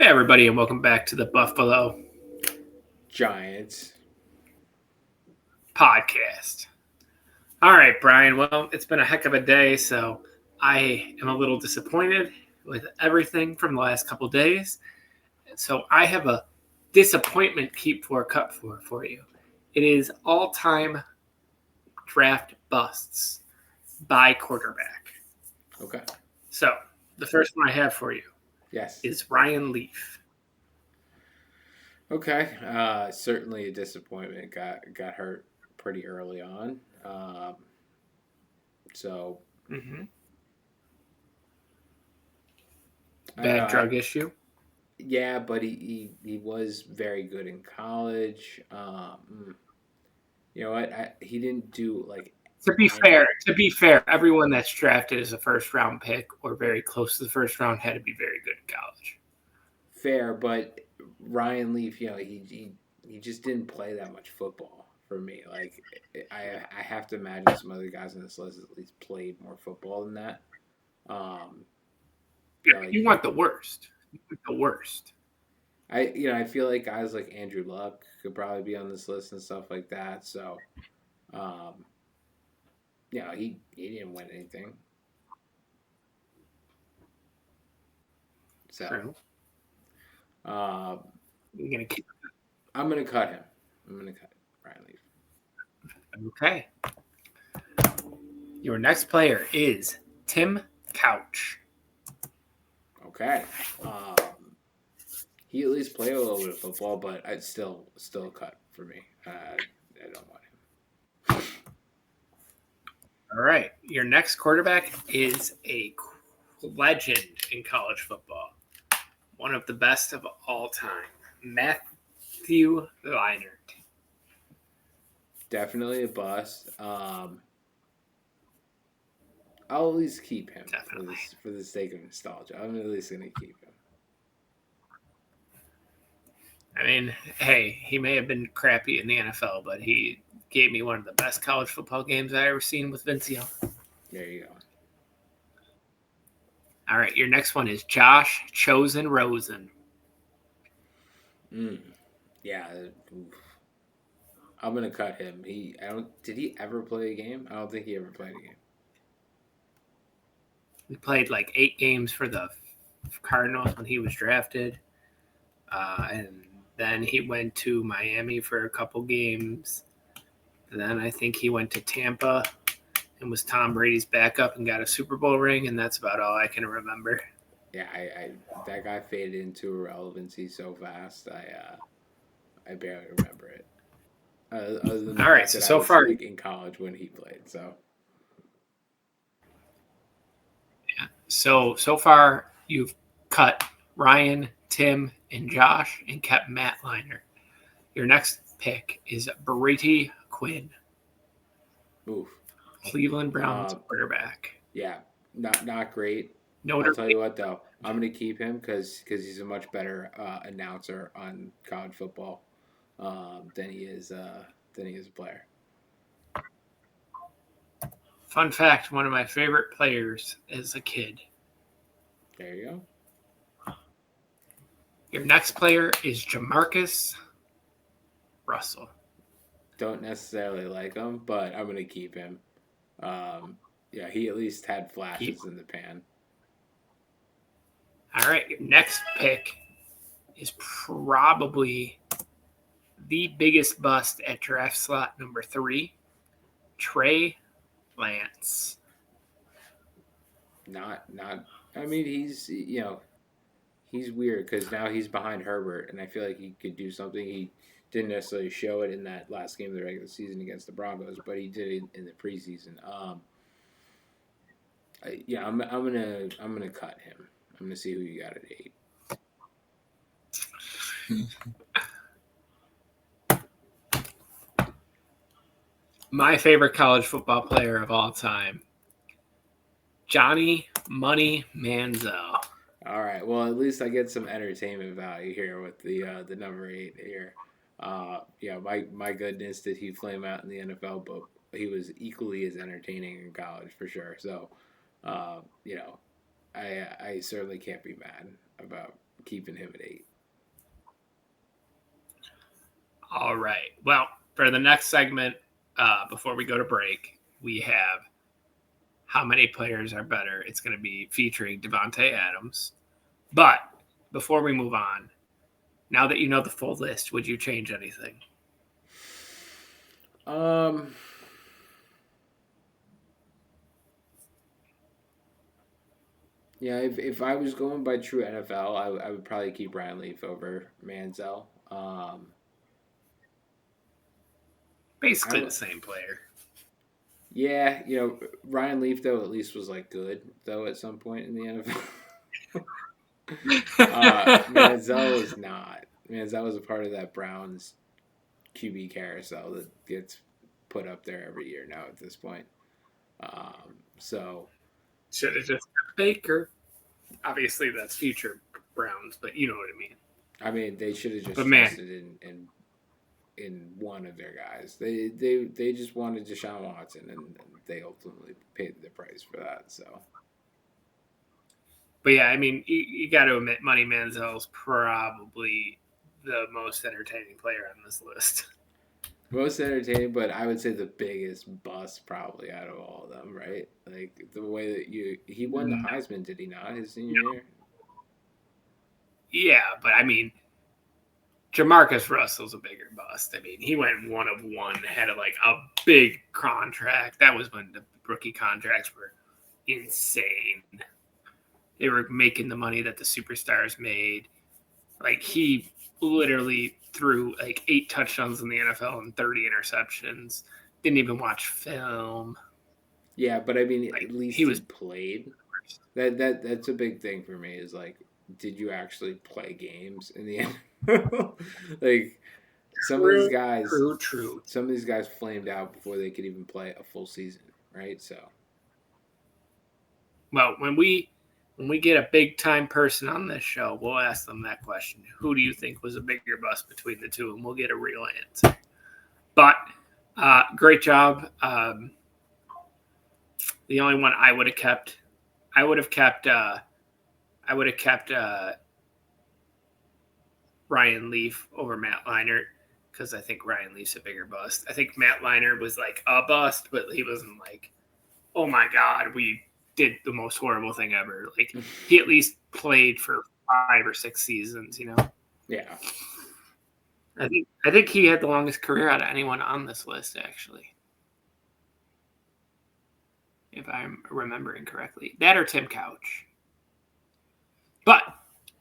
Hey, everybody, and welcome back to the Buffalo Giants. podcast. All right, Brian. Well, it's been a heck of a day, so I am a little disappointed with everything from the last couple days. So I have a disappointment keep for cup for you. It is all-time draft busts by quarterback. Okay. So the first one I have for you Yes. is Ryan Leaf. Okay. Certainly a disappointment. Got hurt pretty early on. So Mm-hmm. I don't know. Bad drug issue. Yeah, but he was very good in college. You know what? He didn't do like any To be fair, everyone that's drafted as a first round pick or very close to the first round had to be very good in college. fair, but Ryan Leaf, he just didn't play that much football for me. Like I have to imagine some other guys on this list at least played more football than that. Um, You like want the worst. You want the worst. I feel like guys like Andrew Luck could probably be on this list and stuff like that. So, um, he didn't win anything. So, True. uh, You're gonna keep I'm gonna cut him. I'm gonna cut Ryan Leaf. okay. Your next player is Tim Couch. Okay. He at least played a little bit of football, but I'd still a cut for me. I don't want him. All right. Your next quarterback is a legend in college football. One of the best of all time. Matthew Leinart. Definitely a bust. I'll at least keep him Definitely. for the sake of nostalgia. I'm at least gonna keep him. I mean, hey, he may have been crappy in the NFL, but he gave me one of the best college football games I ever seen with Vince Young. There you go. All right, your next one is Josh Chosen Rosen. Mm. Yeah, I'm gonna cut him. I don't. Did he ever play a game? I don't think he ever played a game. He played like 8 games for the Cardinals when he was drafted, and then he went to Miami for a couple games. And then I think he went to Tampa and was Tom Brady's backup and got a Super Bowl ring, and that's about all I can remember. Yeah, I that guy faded into irrelevancy so fast. I barely remember it. Other than the All right, fact so that I so was far, like in college when he played. So so far you've cut Ryan, Tim, and Josh, and kept Matt Leinart. Your next pick is Brady Quinn, oof. Cleveland Browns Um, quarterback. yeah, not great. I'll Notre tell you what though, I'm gonna keep him because he's a much better announcer on college football than he is a player. Fun fact: one of my favorite players as a kid. There you go. Your next player is Jamarcus Russell. Don't necessarily like him, but I'm gonna keep him. Um, yeah, he at least had Keep. flashes in the pan. All right, your next pick is probably the biggest bust at draft slot number 3, Trey Lance. Not. I mean, he's weird because now he's behind Herbert, and I feel like he could do something. He didn't necessarily show it in that last game of the regular season against the Broncos, but he did it in the preseason. Yeah, I'm gonna cut him. I'm gonna see who you got at 8. My favorite college football player of all time, Johnny Money Manziel. All right. Well, at least I get some entertainment value here with the number 8 here. Yeah, my goodness, did he flame out in the NFL? But he was equally as entertaining in college for sure. So, you know, I certainly can't be mad about keeping him at 8. All right. Well, for the next segment, before we go to break, we have how many players are better. It's going to be featuring Devontae Adams. But before we move on, now that you know the full list, would you change anything? Um, yeah, if I was going by true NFL, I would probably keep Ryan Leaf over Manziel. Basically I the same player. Yeah, Ryan Leaf though at least was like good though at some point in the NFL. Manziel was not. Manziel was a part of that Browns QB carousel that gets put up there every year now at this point. So Should have just kept Baker. Obviously, that's future Browns, but you know what I mean. I mean, they should have But just man, trusted in one of their guys. They just wanted Deshaun Watson, and they ultimately paid the price for that. So but yeah, I mean, you got to admit, Money Manziel's probably the most entertaining player on this list. most entertaining, but I would say the biggest bust probably out of all of them, right? Like the way that he won the No, Heisman, did he not, his senior no. year? Yeah, but I mean, Jamarcus Russell's a bigger bust. I mean, he went one of one, had like a big contract. That was when the rookie contracts were insane. They were making the money that the superstars made. Like he literally threw like 8 touchdowns in the NFL and 30 interceptions. Didn't even watch film. Yeah, but I mean, Like at least he he was. played. That's a big thing for me. Is like, did you actually play games in the end? Like some of these True, guys, true, true. some of these guys flamed out before they could even play a full season, right? So Well, when we get a big time person on this show, we'll ask them that question. Who do you think was a bigger bust between the two? And we'll get a real answer. But great job. The only one I would have kept, I would have kept, I would have kept Ryan Leaf over Matt Leinart because I think Ryan Leaf's a bigger bust. I think Matt Leinart was like a bust, but he wasn't like, oh my god, we did the most horrible thing ever. Like he at least played for 5 or 6 seasons, you know. yeah, I think he had the longest career out of anyone on this list, actually, if I'm remembering correctly. That or Tim Couch. But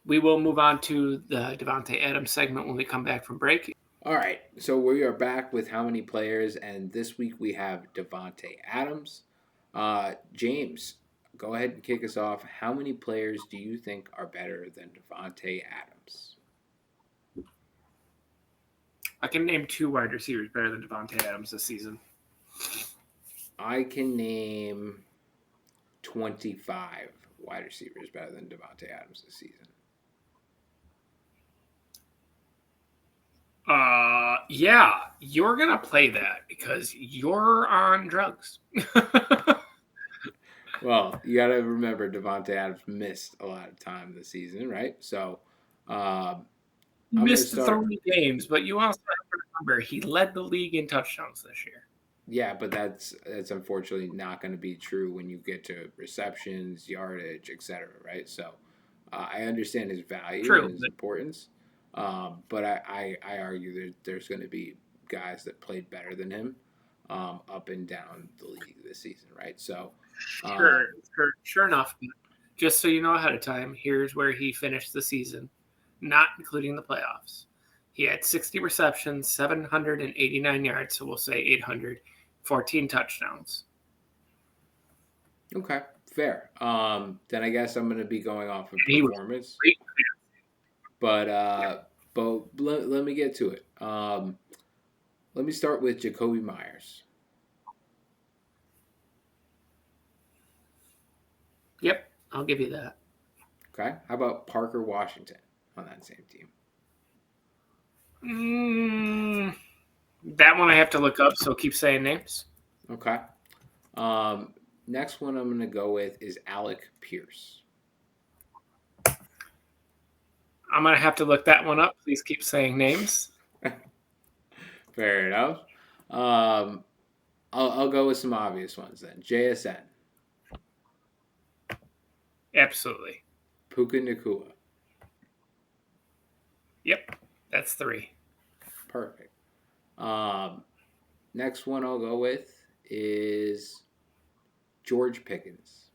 we will move on to the Devontae Adams segment when we come back from break. all right, so we are back with how many players, and this week we have Devonte Adams. James, go ahead and kick us off. How many players do you think are better than Devonte Adams? I can name 2 wide receivers better than Devontae Adams this season. I can name 25 wide receivers better than Devonte Adams this season. Yeah, you're gonna play that because you're on drugs. Well, you got to remember Devonte Adams missed a lot of time this season, right? So um, He I'm going to missed the start. 30 games, but you also have to remember he led the league in touchdowns this year. Yeah, but that's unfortunately not going to be true when you get to receptions, yardage, etc. Right? So I understand his value and True, his but importance, but I argue there's going to be guys that played better than him up and down the league this season, right? So sure, um, sure enough. Just so you know ahead of time, here's where he finished the season, not including the playoffs. He had 60 receptions, 789 yards, so we'll say 814 touchdowns. okay, fair. Then I guess I'm going to be going off of And he was performance, great. but Yeah. let me get to it. Let me start with Jacoby Myers. Yep, I'll give you that. Okay, how about Parker Washington on that same team? Mm, that one I have to look up, so keep saying names. Okay. Um, Next one I'm going to go with is Alec Pierce. I'm gonna have to look that one up. Please keep saying names. Fair enough. Um, I'll go with some obvious ones then. JSN, Absolutely. Puka Nakua. Yep, that's 3. Perfect. Um, Next one I'll go with is George Pickens.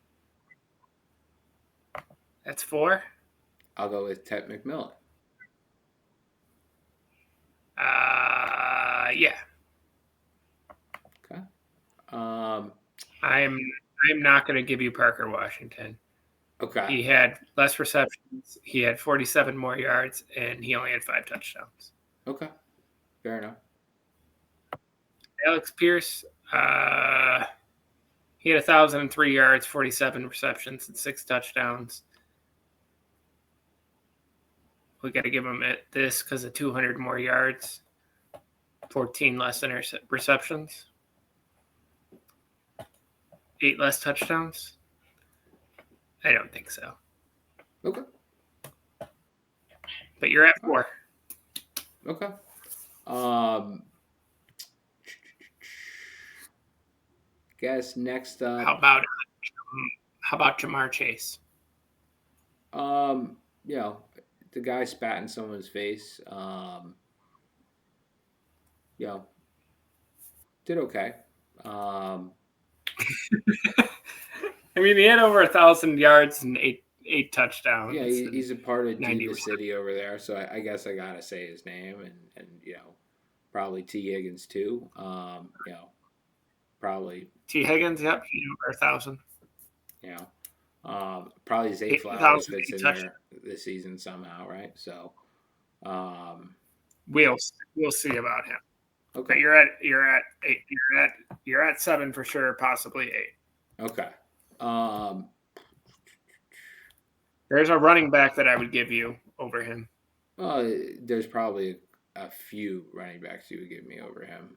That's 4. I'll go with Ted McMillan. Yeah. Okay. Um, I'm not going to give you Parker Washington. okay. He had less receptions. He had 47 more yards, and he only had 5 touchdowns. Okay. Fair enough. Alex Pierce, he had 1,003 yards, 47 receptions, and 6 touchdowns. We got to give him this because of 200 more yards, 14 less receptions, 8 less touchdowns. I don't think so. Okay. But you're at 4. Okay. Um, Guess next How up. about how about Jamar Chase? Um, you know, the guy spat in someone's face. You know, did okay. Um, I mean, he had over 1,000 yards and eight yeah, touchdowns and he's a part of 90 Diva receptions. City over there, so I guess I gotta say his name, and probably T Higgins too. Probably T. Higgins, yep, he had over 1,000. you know, probably Zay Flowers 8,000, fits 8 in touchdowns. there this season somehow, right? So, um, We'll see about him. okay, But you're at 8. You're at 7 for sure, possibly 8. okay. Um, There's a running back that I would give you over him. well, there's probably a few running backs you would give me over him,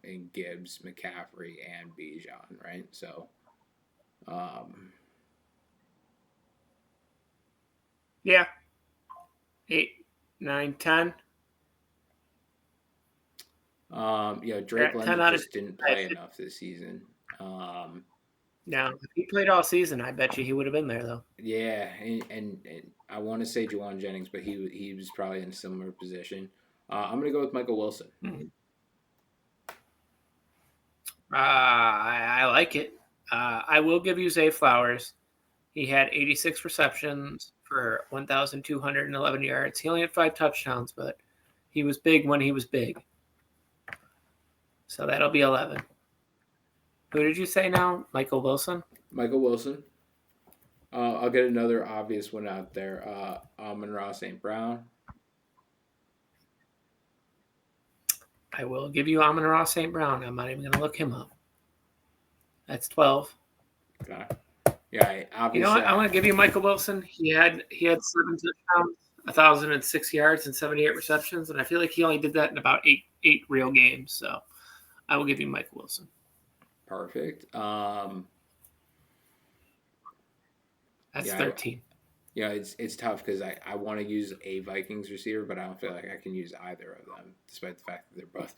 in Gibbs, McCaffrey, and Bijan, right? So, um, Yeah, 8, 9, 10. You're Drake at 10 London out of just didn't 10. play enough this season. Um, Now, if he played all season, I bet you he would have been there, though. yeah, and I want to say Jawan Jennings, but he was probably in a similar position. I'm gonna go with Michael Wilson. Mm-hmm. I like it. I will give you Zay Flowers. He had 86 receptions for 1,211 yards. He only had 5 touchdowns, but he was big when he was big. So that'll be 11. Who did you say now? Michael Wilson? Michael Wilson. I'll get another obvious one out there. Amon-Ra St. Brown. I will give you Amon-Ra St. Brown. I'm not even going to look him up. That's 12. Okay. Yeah, You know obviously. what? I want to give you Michael Wilson. He had 7 touchdowns, 1,006 yards, and 78 receptions, and I feel like he only did that in about eight real games. So I will give you Michael Wilson. Perfect. That's Yeah, 13. it's tough because I want to use a Vikings receiver, but I don't feel like I can use either of them, despite the fact that they're both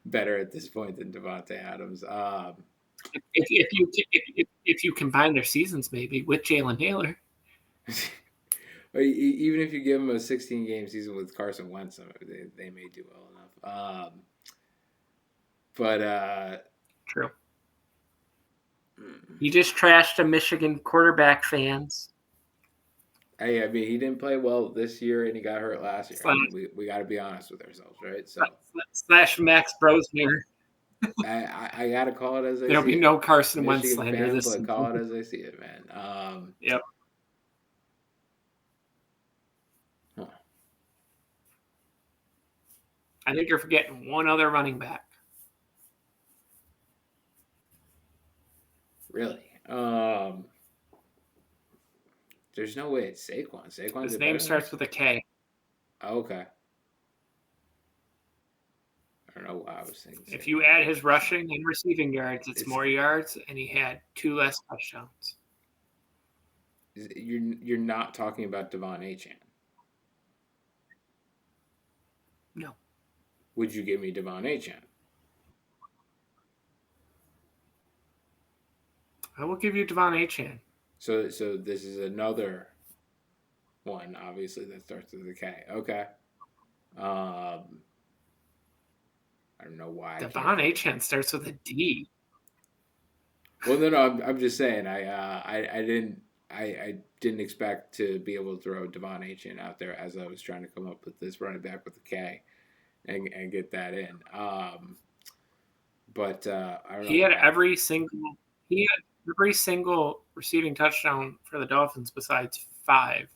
better at this point than Devontae Adams. If you combine their seasons, maybe with Jalen Naylor. Even if you give them a 16-game season with Carson Wentz, they may do well enough. But True. You just trashed the Michigan quarterback fans. hey, I mean, he didn't play well this year, and he got hurt last year. I Slash, mean, we got to be honest with ourselves, right? So slash Max Brosmer. I got to call it as I There'll see be it. no Carson Wentz Michigan slander fan, this but call it season. as I see it, man. Yep. Huh. I think you're forgetting one other running back. Really? There's no way it's Saquon. Saquon's His a name better than starts this? with a K. Oh, okay. I don't know why I was thinking If you Saquon. add his rushing and receiving yards, it's It's more yards, and he had 2 less touchdowns. you're not talking about Devon Achane. Would you give me Devon Achane? I will give you Devon Achane. So this is another one, obviously, that starts with a K. Okay. Um, I don't know why I can't Devon think of. Achane starts with a D. Well, no, I'm just saying. I didn't expect to be able to throw Devon Achane out there as I was trying to come up with this running back with a K and get that in. But I don't know He had why. he had every single receiving touchdown for the Dolphins besides 5.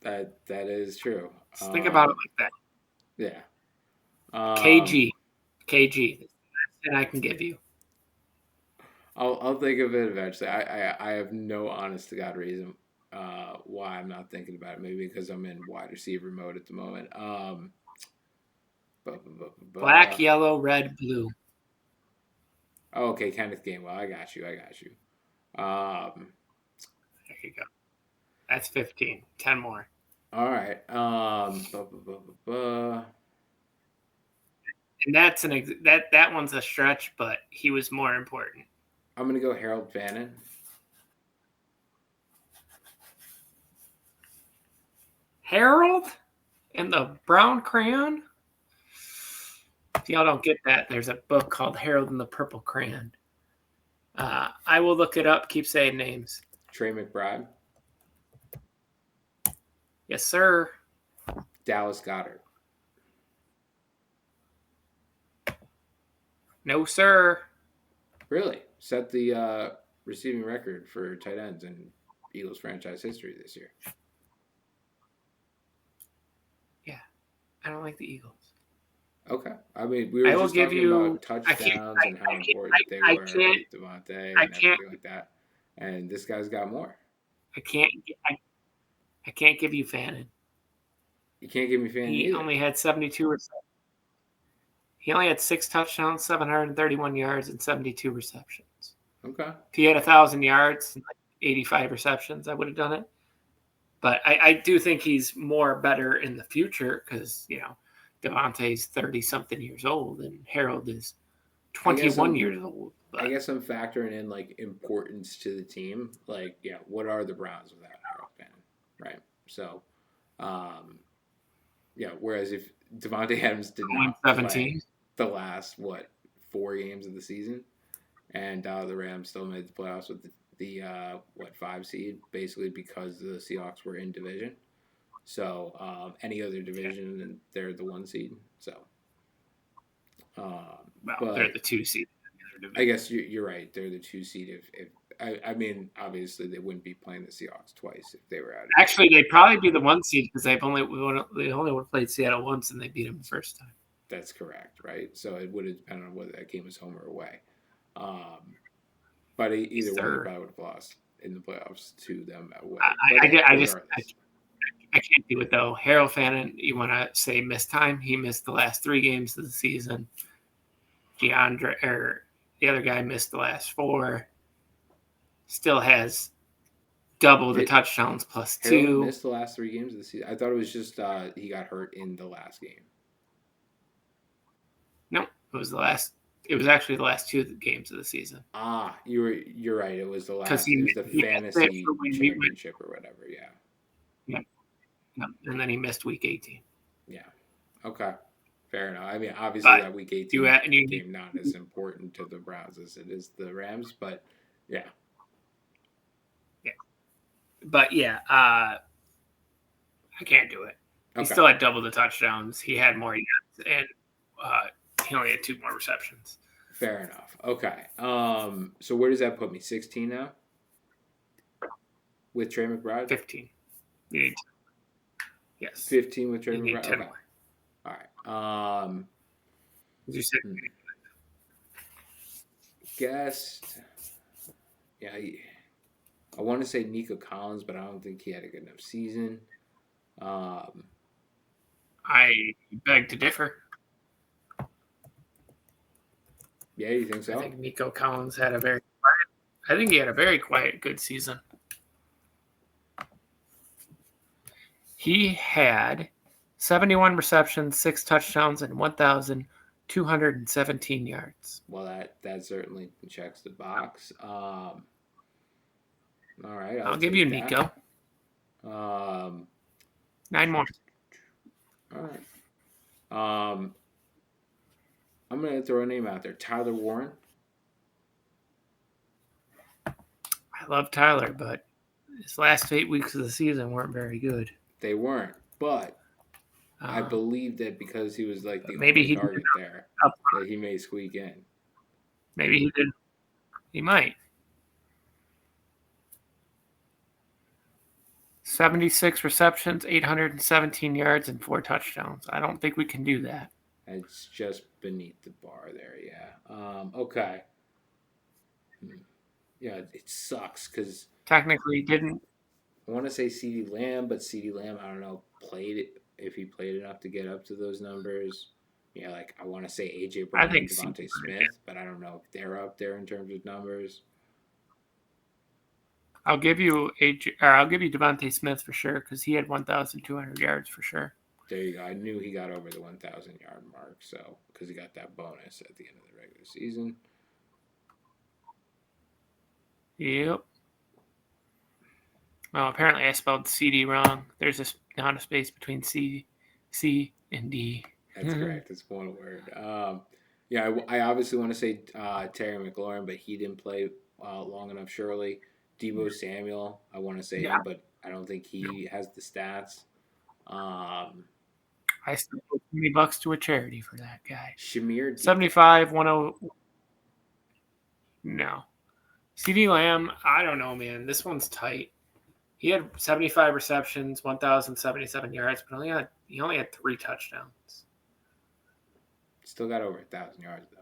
That is true. Just think about it like that. Yeah. KG. KG. And I can give you. I'll think of it eventually. I have no honest to God reason why I'm not thinking about it. Maybe because I'm in wide receiver mode at the moment. Bu- bu- bu- Black, bu- yellow, red, blue. Oh, okay, Kenneth Gainwell. I got you. I got you. There you go. That's 15. 10 more. All right. And that's that one's a stretch, but he was more important. I'm gonna go Harold Fannin. Harold and the brown crayon. If y'all don't get that, there's a book called Harold and the Purple Crayon. I will look it up. Keep saying names. Trey McBride. Yes, sir. Dallas Goddard. No, sir. Really set the receiving record for tight ends in Eagles franchise history this year. Yeah, I don't like the Eagles. Okay. I mean, we were I will just give talking you. about touchdowns and how important they I were can't. with Devontae I and can't. everything like that. And this guy's got more. I can't. I can't give you Fannin. You can't give me Fanning He either. only had 72 receptions. He only had 6 touchdowns, 731 yards, and 72 receptions. Okay. If he had 1,000 yards and like 85 receptions, I would have done it. But I do think he's more better in the future because, Devontae's 30-something years old and Harold is I guess 21 I'm years old. I But guess I'm factoring in like importance to the team. Like, what are the Browns without Harold Fanning? Right. So, um, whereas if Devontae Adams did not 17. play the last 4 games of the season, and the Rams still made the playoffs with the 5 seed, basically because the Seahawks were in division. So any other division, and they're the 1 seed. So, Well, they're but the 2 seed. I guess you're right. They're the 2 seed. If I mean, obviously they wouldn't be playing the Seahawks twice if they were out of Actually, division. they'd probably be the 1 seed because they only would have played Seattle once and they beat them the first time. That's correct, right? So it would have depended on whether that game was home or away. But either way, they Sir. probably would have lost in the playoffs to them away. I can't do it though. Harold Fannin, you want to say missed time? He missed the last 3 games of the season. DeAndre or the other guy missed the last 4. Still has double the touchdowns plus Harold 2. missed the last 3 games of the season. I thought it was just he got hurt in the last game. No, it was actually the last 2 games of the season. You're right. It was the last. He It was the missed fantasy championship or whatever. Yeah. Yeah, and then he missed week 18. Yeah. Okay. Fair enough. I mean, obviously that week 18 game not as important to the Browns as it is the Rams, but yeah. Yeah. But yeah, I can't do it. He still had double the touchdowns. He had more yards, and he only had 2 more receptions. Fair enough. Okay. So where does that put me? 16 now? With Trey McBride? 15. Yes. 15 with Trey you need McBride? 10 Okay. more. All right. You said guessed. Yeah, I want to say Nico Collins, but I don't think he had a good enough season. I beg to differ. Yeah, you think so? I think Nico Collins had a very quiet, good season. He had 71 receptions, 6 touchdowns, and 1,217 yards. Well, that certainly checks the box. All right, I'll I'll give you take that. Nico. Um, 9 more. all right. I'm gonna throw a name out there. Tyler Warren. I love Tyler, but his last 8 weeks of the season weren't very good. They weren't, but I Um, believe that because he was like but the maybe only he did target there, up. that he may squeak in. Maybe he did. He might. 76 receptions, 817 yards, and 4 touchdowns. I don't think we can do that. It's just beneath the bar there. Yeah. Okay. Yeah, it sucks because Technically, he didn't. I want to say CeeDee Lamb, but CeeDee Lamb, I don't know, played it if he played enough to get up to those numbers. Yeah, like I want to say AJ I Brown and think C. Devontae Smith, but I don't know if they're up there in terms of numbers. I'll give you I'll give you Devontae Smith for sure because he had 1,200 yards for sure. There you go. I knew he got over the 1,000 yard mark, so because he got that bonus at the end of the regular season. Yep. Well, apparently I spelled CD wrong. There's not a space between C, and D. That's correct. It's one word. Yeah, I obviously want to say Terry McLaurin, but he didn't play long enough. Surely, Debo Samuel, I want to say Yeah, him, but I don't think he has the stats. I still put $20 to a charity for that guy. Shamir DK. 75, 10. No. CD Lamb, I don't know, man. This one's tight. He had 75 receptions, 1,077 yards, but he only had 3 touchdowns. Still got over 1,000 yards though.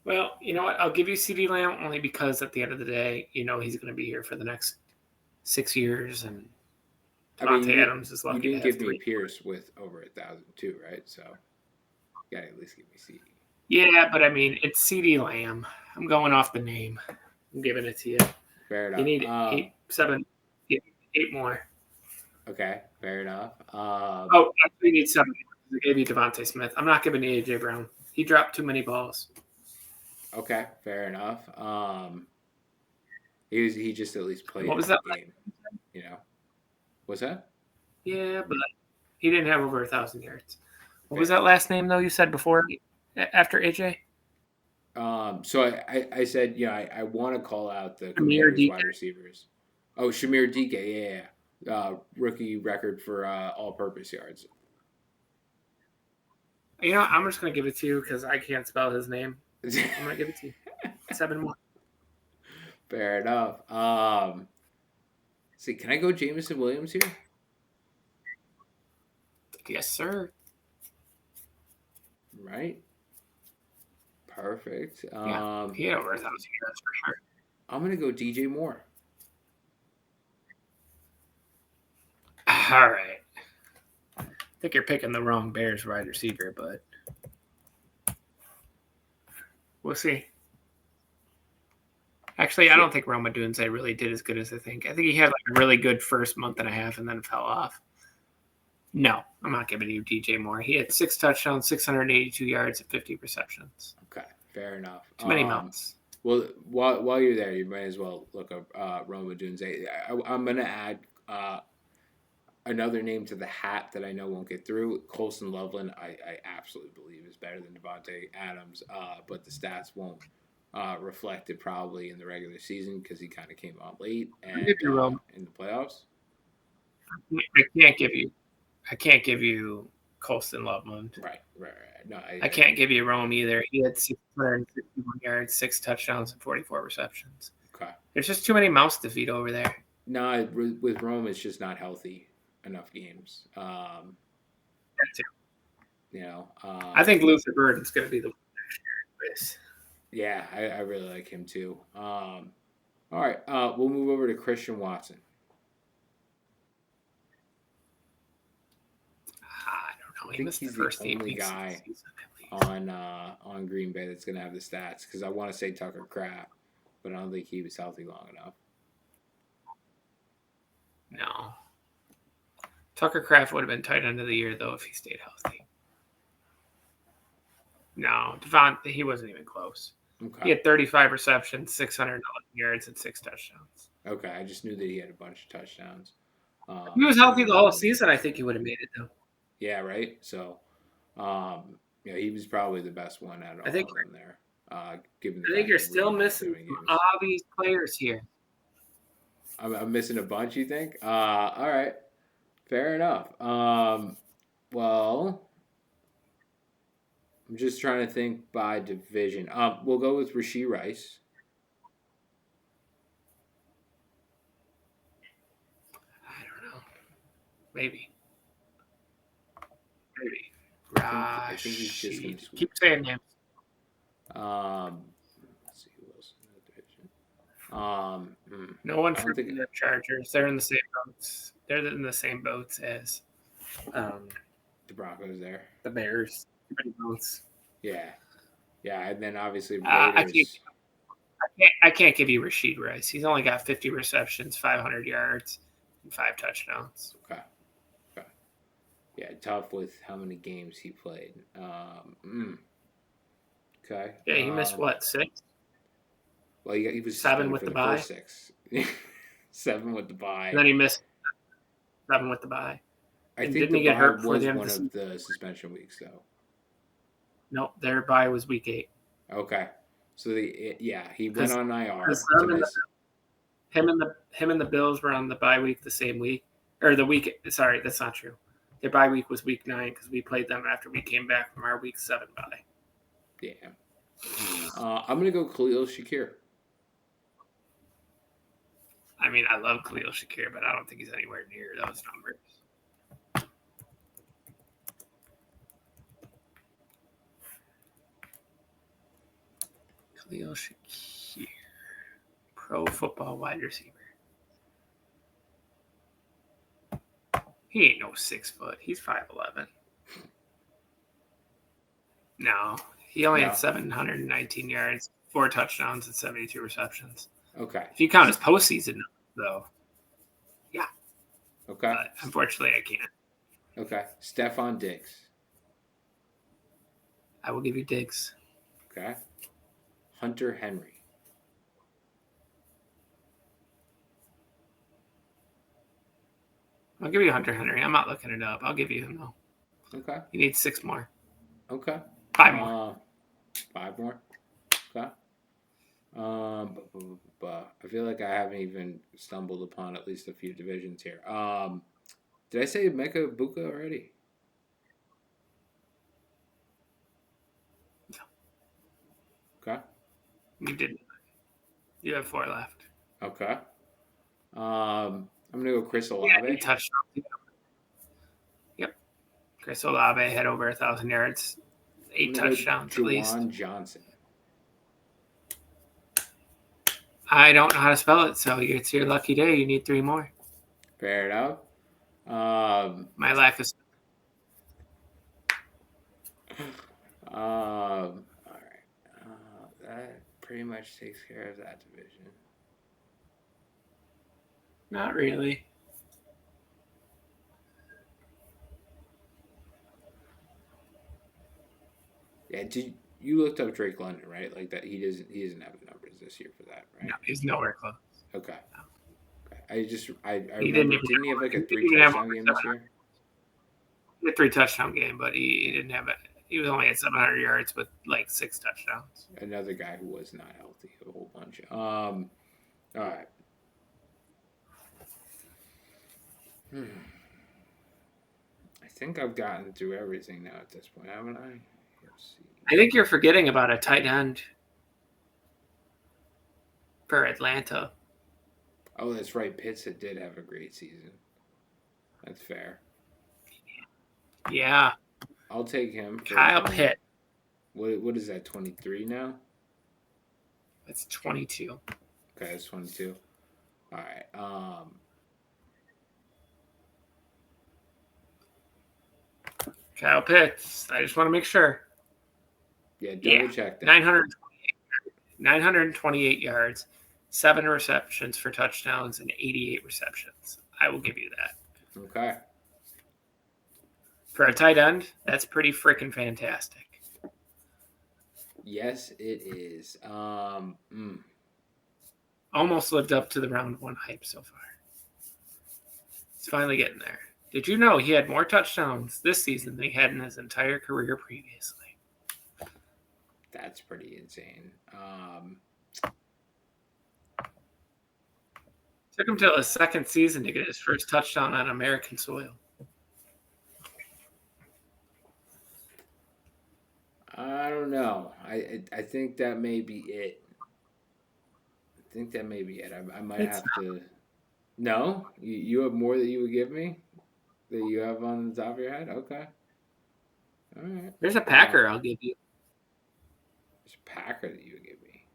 Well, you know what? I'll give you CD Lamb only because at the end of the day, he's going to be here for the next 6 years, and I mean, Devontae Adams is you lucky to didn't have give me 3. Pierce with over 1,000 too, right? So you gotta at least give me CD. Yeah, but I mean, it's CD Lamb. I'm going off the name. I'm giving it to you. Fair enough. You need 8 more. Okay, fair enough. Actually, you need 7 more. I gave you Devontae Smith. I'm not giving you AJ Brown. He dropped too many balls. Okay, fair enough. He just at least played What was in the that? game, you know. What's that? Yeah, but he didn't have over 1,000 yards. What was Fair. that last name though? You said before after AJ? So I said, I want to call out the Amir Commanders DK. wide receivers. Oh, Shamir DK, yeah. Rookie record for all-purpose yards. I'm just gonna give it to you because I can't spell his name. I'm gonna give it to you. 7 more. Fair enough. See, can I go Jameson Williams here? Yes, sir. Right. Perfect. Yeah, he had over 1,000 yards for sure. I'm gonna go DJ Moore. All right. I think you're picking the wrong Bears wide receiver, but we'll see. Actually, I don't think Roma Dunze really did as good as I think. I think he had like a really good first month and a half and then fell off. No, I'm not giving you DJ Moore. He had 6 touchdowns, 682 yards, and 50 receptions. Okay, fair enough. Too many mounts. Well, while you're there, you might as well look up Roma Dunze. I'm gonna add another name to the hat that I know won't get through. Colson Loveland, I absolutely believe is better than Devontae Adams, but the stats won't reflect it probably in the regular season because he kind of came on late and in the playoffs. I can't give you Colston Loveland. Right. No, I can't give you Rome either. He had 651 yards, 6 touchdowns, and 44 receptions. Okay. There's just too many mouths to feed over there. No, with Rome, it's just not healthy enough games. That too. I think Luther Burden's going to be the one next year. Yeah, I really like him too. All right, we'll move over to Christian Watson. I think he's the only guy on Green Bay that's going to have the stats because I want to say Tucker Kraft, but I don't think he was healthy long enough. Tucker Kraft would have been tight end of the year, though, if he stayed healthy. No, Devontae, he wasn't even close. Okay. He had 35 receptions, 611 yards, and 6 touchdowns. Okay. I just knew that he had a bunch of touchdowns. If he was healthy the whole season, I think he would have made it, though. Yeah, right? So, he was probably the best one out of all of them there. Given the I fact think you're that we still didn't have missing any some games. obvious players here. I'm missing a bunch, you think? All right. Fair enough. Well, I'm just trying to think by division. We'll go with Rashee Rice. I don't know. Maybe. I think he's just going to Keep saying names. Let's see who else in the division. No one from the Chargers. They're in the same boats. They're in the same boats as the Broncos there. The Bears. Boats. Yeah. And then obviously Raiders. I can't give you Rashee Rice. He's only got 50 receptions, 500 yards, and 5 touchdowns. Okay. Yeah, tough with how many games he played. Okay. Yeah, he missed what, 6? Well, he was 7 with the bye. 6. 7 with the bye. And then he missed 7 with the bye. I think didn't he get hurt for them? One of the suspension weeks, though. No, their bye was week 8. Okay, so he went on IR. Him and the Bills were on the bye week the same week, or the week. Sorry, that's not true. Their bye week was week 9 because we played them after we came back from our week 7 bye. Yeah. I'm gonna go Khalil Shakir. I mean, I love Khalil Shakir, but I don't think he's anywhere near those numbers. Khalil Shakir, Pro Football wide receiver. He ain't no 6 foot. He's 5'11". No, he only had 719 yards, 4 touchdowns, and 72 receptions. Okay. If you count his postseason, though, yeah. Okay. But unfortunately, I can't. Okay. Stephon Diggs. I will give you Diggs. Okay. Hunter Henry. I'll give you Hunter Henry. I'm not looking it up. I'll give you him, though. Okay. He needs 6 more. Okay. 5 more. 5 more. Okay. I feel like I haven't even stumbled upon at least a few divisions here. Did I say Mecca Buka already? No. Okay. You didn't. You have 4 left. Okay. I'm gonna go Chris Olave. Yeah, he touched. Yep. Chris Olave had over 1,000 yards, 8 touchdowns at least. Juwan Johnson. I don't know how to spell it, so it's your lucky day. You need 3 more. Fair enough. My lack of. All right. That pretty much takes care of that division. Not really. Yeah, you looked up Drake London, right? Like that, he doesn't have the numbers this year for that, right? No, he's nowhere close. Okay. I He remember, didn't he have like a 3 touchdown game this year? He had 3 touchdown game, but he didn't have it. He was only at 700 yards with like 6 touchdowns. Another guy who was not healthy, a whole bunch. All right. I think I've gotten through everything now at this point, haven't I? Let's see. I think you're forgetting about a tight end for Atlanta. Oh, that's right. Pitts did have a great season. That's fair. Yeah. I'll take him. Kyle Pitt. What is that, 23 now? That's 22. Okay, that's 22. All right. Kyle Pitts. I just want to make sure. Yeah, double check that. 928 yards, 7 receptions for touchdowns, and 88 receptions. I will give you that. Okay. For a tight end, that's pretty freaking fantastic. Yes, it is. Almost lived up to the round one hype so far. He's finally getting there. Did you know he had more touchdowns this season than he had in his entire career previously? That's pretty insane. Took him till his second season to get his first touchdown on American soil. I don't know. I think that may be it. I think that may be it. I might It's have to. No, you have more that you would give me that you have on the top of your head. Okay, all right. There's a Packer I'll give you. There's a Packer that you would give me.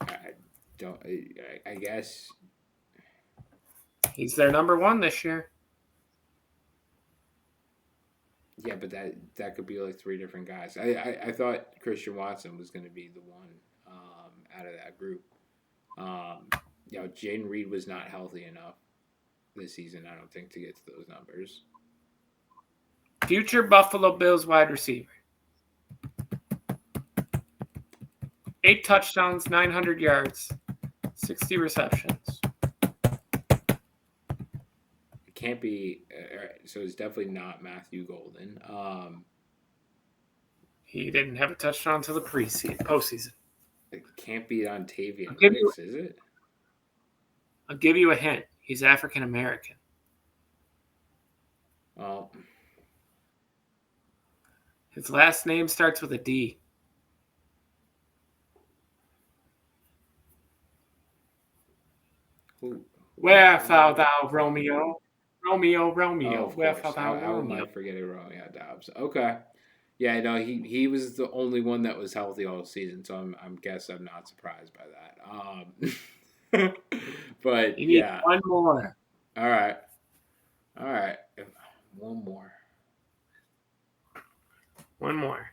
I don't. I guess. He's their number one this year. Yeah, but that could be like three different guys. I thought Christian Watson was going to be the one out of that group. Jaden Reed was not healthy enough this season, I don't think, to get to those numbers. Future Buffalo Bills wide receiver. 8 touchdowns, 900 yards, 60 receptions. It can't be. So it's definitely not Matthew Golden. He didn't have a touchdown until the postseason. It can't be Ontavian Wicks, is it? I'll give you a hint. He's African American. Well, his last name starts with a D. Where thou, Romeo? Romeo, where thou, I Romeo? might forget it wrong. Yeah, Dobbs. Okay. Yeah, no, he was the only one that was healthy all season, so I'm not surprised by that. But you need one more. All right. One more. One more.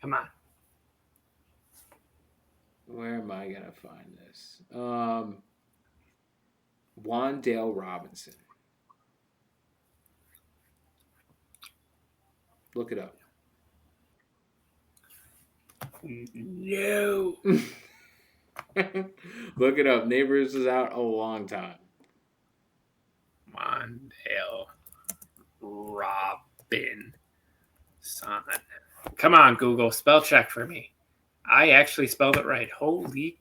Come on. Where am I gonna find this? Wandale Robinson. Look it up. No. Look it up. Neighbors was out a long time. Wandale Robinson. Come on, Google. Spell check for me. I actually spelled it right. Holy.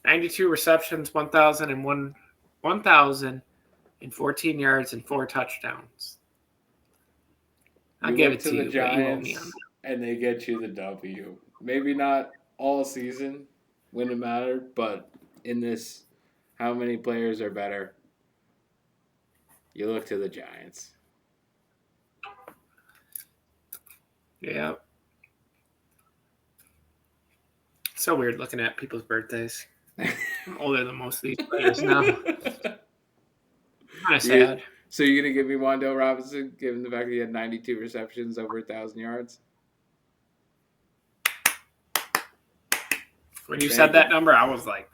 92 receptions, 1,014 yards, and 4 touchdowns. I'll give it to the you, Giants, and they get you the W. Maybe not all season when it mattered, but in this, how many players are better? You look to the Giants. Yeah. It's so weird looking at people's birthdays. I'm older than most of these players now. Kind of sad. So you're going to give me Wandale Robinson, given the fact that he had 92 receptions, over 1,000 yards? When you said that number, I was like...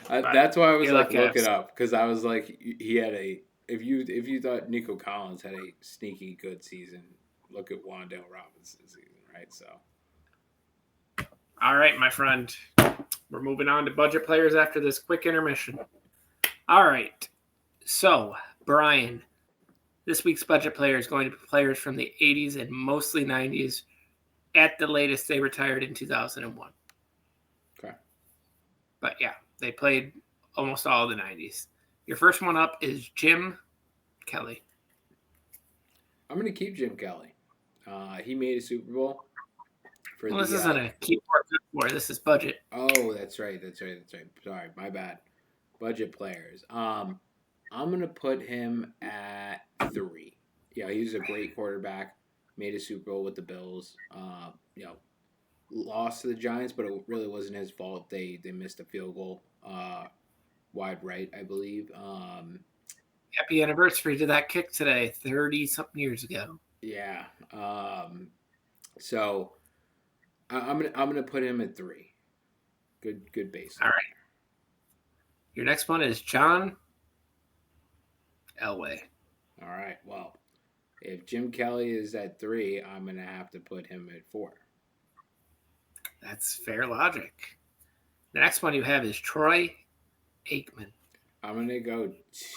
that's why I was like, look it up. Because I was like, he had a... If you thought Nico Collins had a sneaky good season, look at Wandale Robinson's season, right? So... All right, my friend. We're moving on to budget players after this quick intermission. All right. So, Brian, this week's budget player is going to be players from the 80s and mostly 90s. At the latest, they retired in 2001. Okay. But yeah, they played almost all of the 90s. Your first one up is Jim Kelly. I'm going to keep Jim Kelly. He made a Super Bowl. This isn't a keep or good for. This is budget. Oh, that's right. Sorry, my bad. Budget players. I'm gonna put him at 3. Yeah, he was a great quarterback. Made a Super Bowl with the Bills. Lost to the Giants, but it really wasn't his fault. They missed a field goal, wide right, I believe. Happy anniversary to that kick today, 30-something years ago. Yeah. So I'm gonna put him at 3. Good All baseline right. Your next one is John Elway. there. All right. Well, if Jim Kelly is at 3, I'm gonna have to put him at 4. That's fair logic. The next one you have is Troy Aikman. I'm gonna go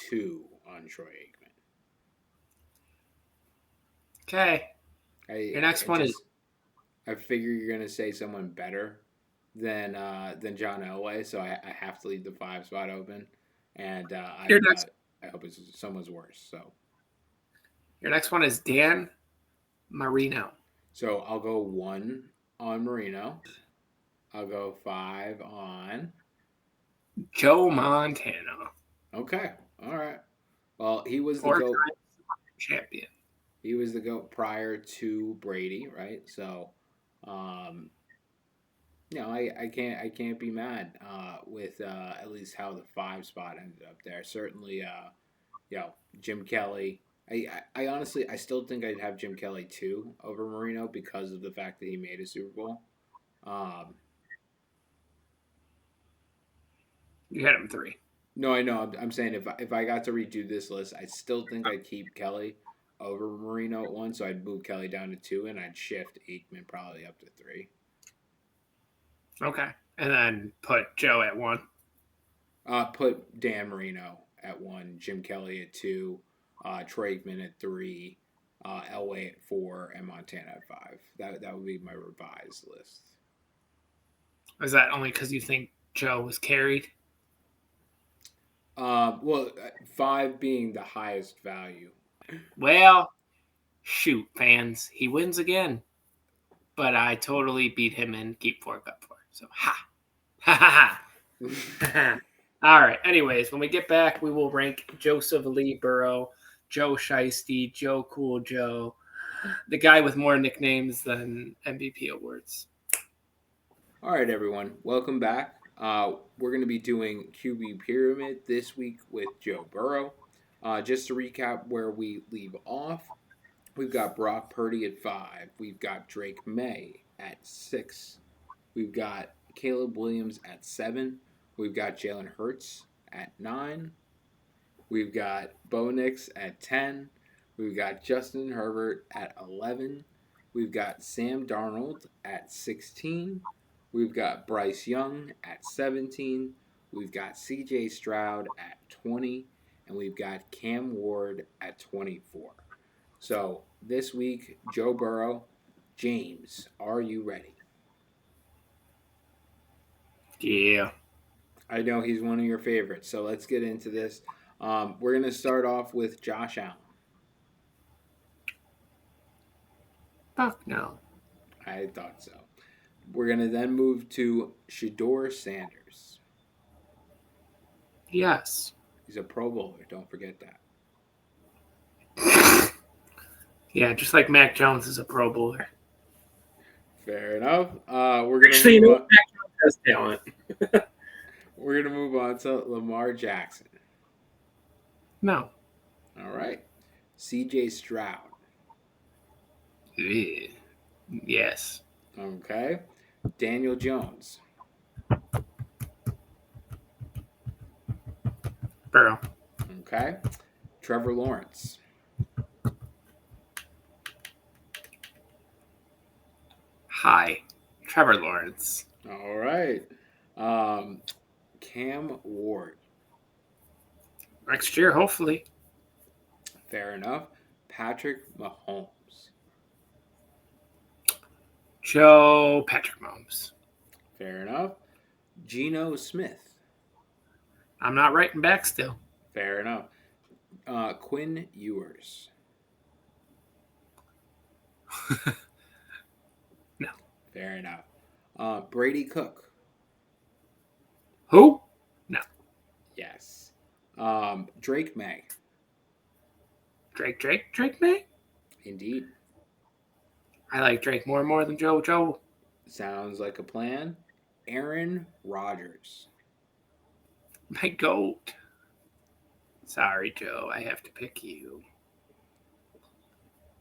2 on Troy Aikman. Okay. I Your next I one is just I figure you're gonna say someone better than John Elway, so I have to leave the 5 spot open, and your next I hope it's someone's worse. your next one is Dan Marino. So I'll go 1 on Marino. I'll go 5 on. Joe Montana. Okay, all right. Well, he was the goat. Four-time champion. He was the goat prior to Brady, right? So, um, I can't be mad with at least how the 5 spot ended up there. Certainly, Jim Kelly. I honestly I still think I'd have Jim Kelly 2 over Marino because of the fact that he made a Super Bowl. Um, You had him 3. no, I know. I'm saying if I got to redo this list, I still think I'd keep Kelly over Marino at 1. So I'd move Kelly down to 2, and I'd shift Aikman probably up to 3. Okay. And then put Joe at 1. Put Dan Marino at 1, Jim Kelly at 2, Troy Aikman at 3, Elway at 4, and Montana at 5. That would be my revised list. Is that only because you think Joe was carried? Well, 5 being the highest value. Well, shoot, fans. He wins again. But I totally beat him in Keep 4 Cup 4. So, ha. Ha ha ha. All right. Anyways, when we get back, we will rank Joseph Lee Burrow, Joe Shiesty, Joe Cool Joe, the guy with more nicknames than MVP awards. All right, everyone, welcome back. We're going to be doing QB Pyramid this week with Joe Burrow. Just to recap where we leave off, we've got Brock Purdy at 5. We've got Drake May at 6. We've got Caleb Williams at 7. We've got Jalen Hurts at 9. We've got Bo Nix at 10. We've got Justin Herbert at 11. We've got Sam Darnold at 16. We've got Bryce Young at 17. We've got CJ Stroud at 20. And we've got Cam Ward at 24. So this week, Joe Burrow. James, are you ready? Yeah. I know he's one of your favorites, so let's get into this. We're going to start off with Josh Allen. Fuck no. I thought so. We're going to then move to Shedeur Sanders. Yes. He's a Pro Bowler. Don't forget that. Yeah, just like Mac Jones is a Pro Bowler. Fair enough. We're going to Actually, you move know on. what? Mac Jones has talent. We're going to move on to Lamar Jackson. No. All right. CJ Stroud. Yeah. Yes. Okay. Daniel Jones. Burrow. Okay. Trevor Lawrence. Hi. Trevor Lawrence. All right. Cam Ward. Next year, hopefully. Fair enough. Patrick Mahomes. Joe Patrick Mahomes. Fair enough. Geno Smith. I'm not writing back still. Fair enough. Quinn Ewers. No. Fair enough. Brady Cook. Who? No. Yes. Drake May. Drake May? Indeed. I like Drake more than Joe. Sounds like a plan. Aaron Rodgers. My goat. Sorry, Joe. I have to pick you.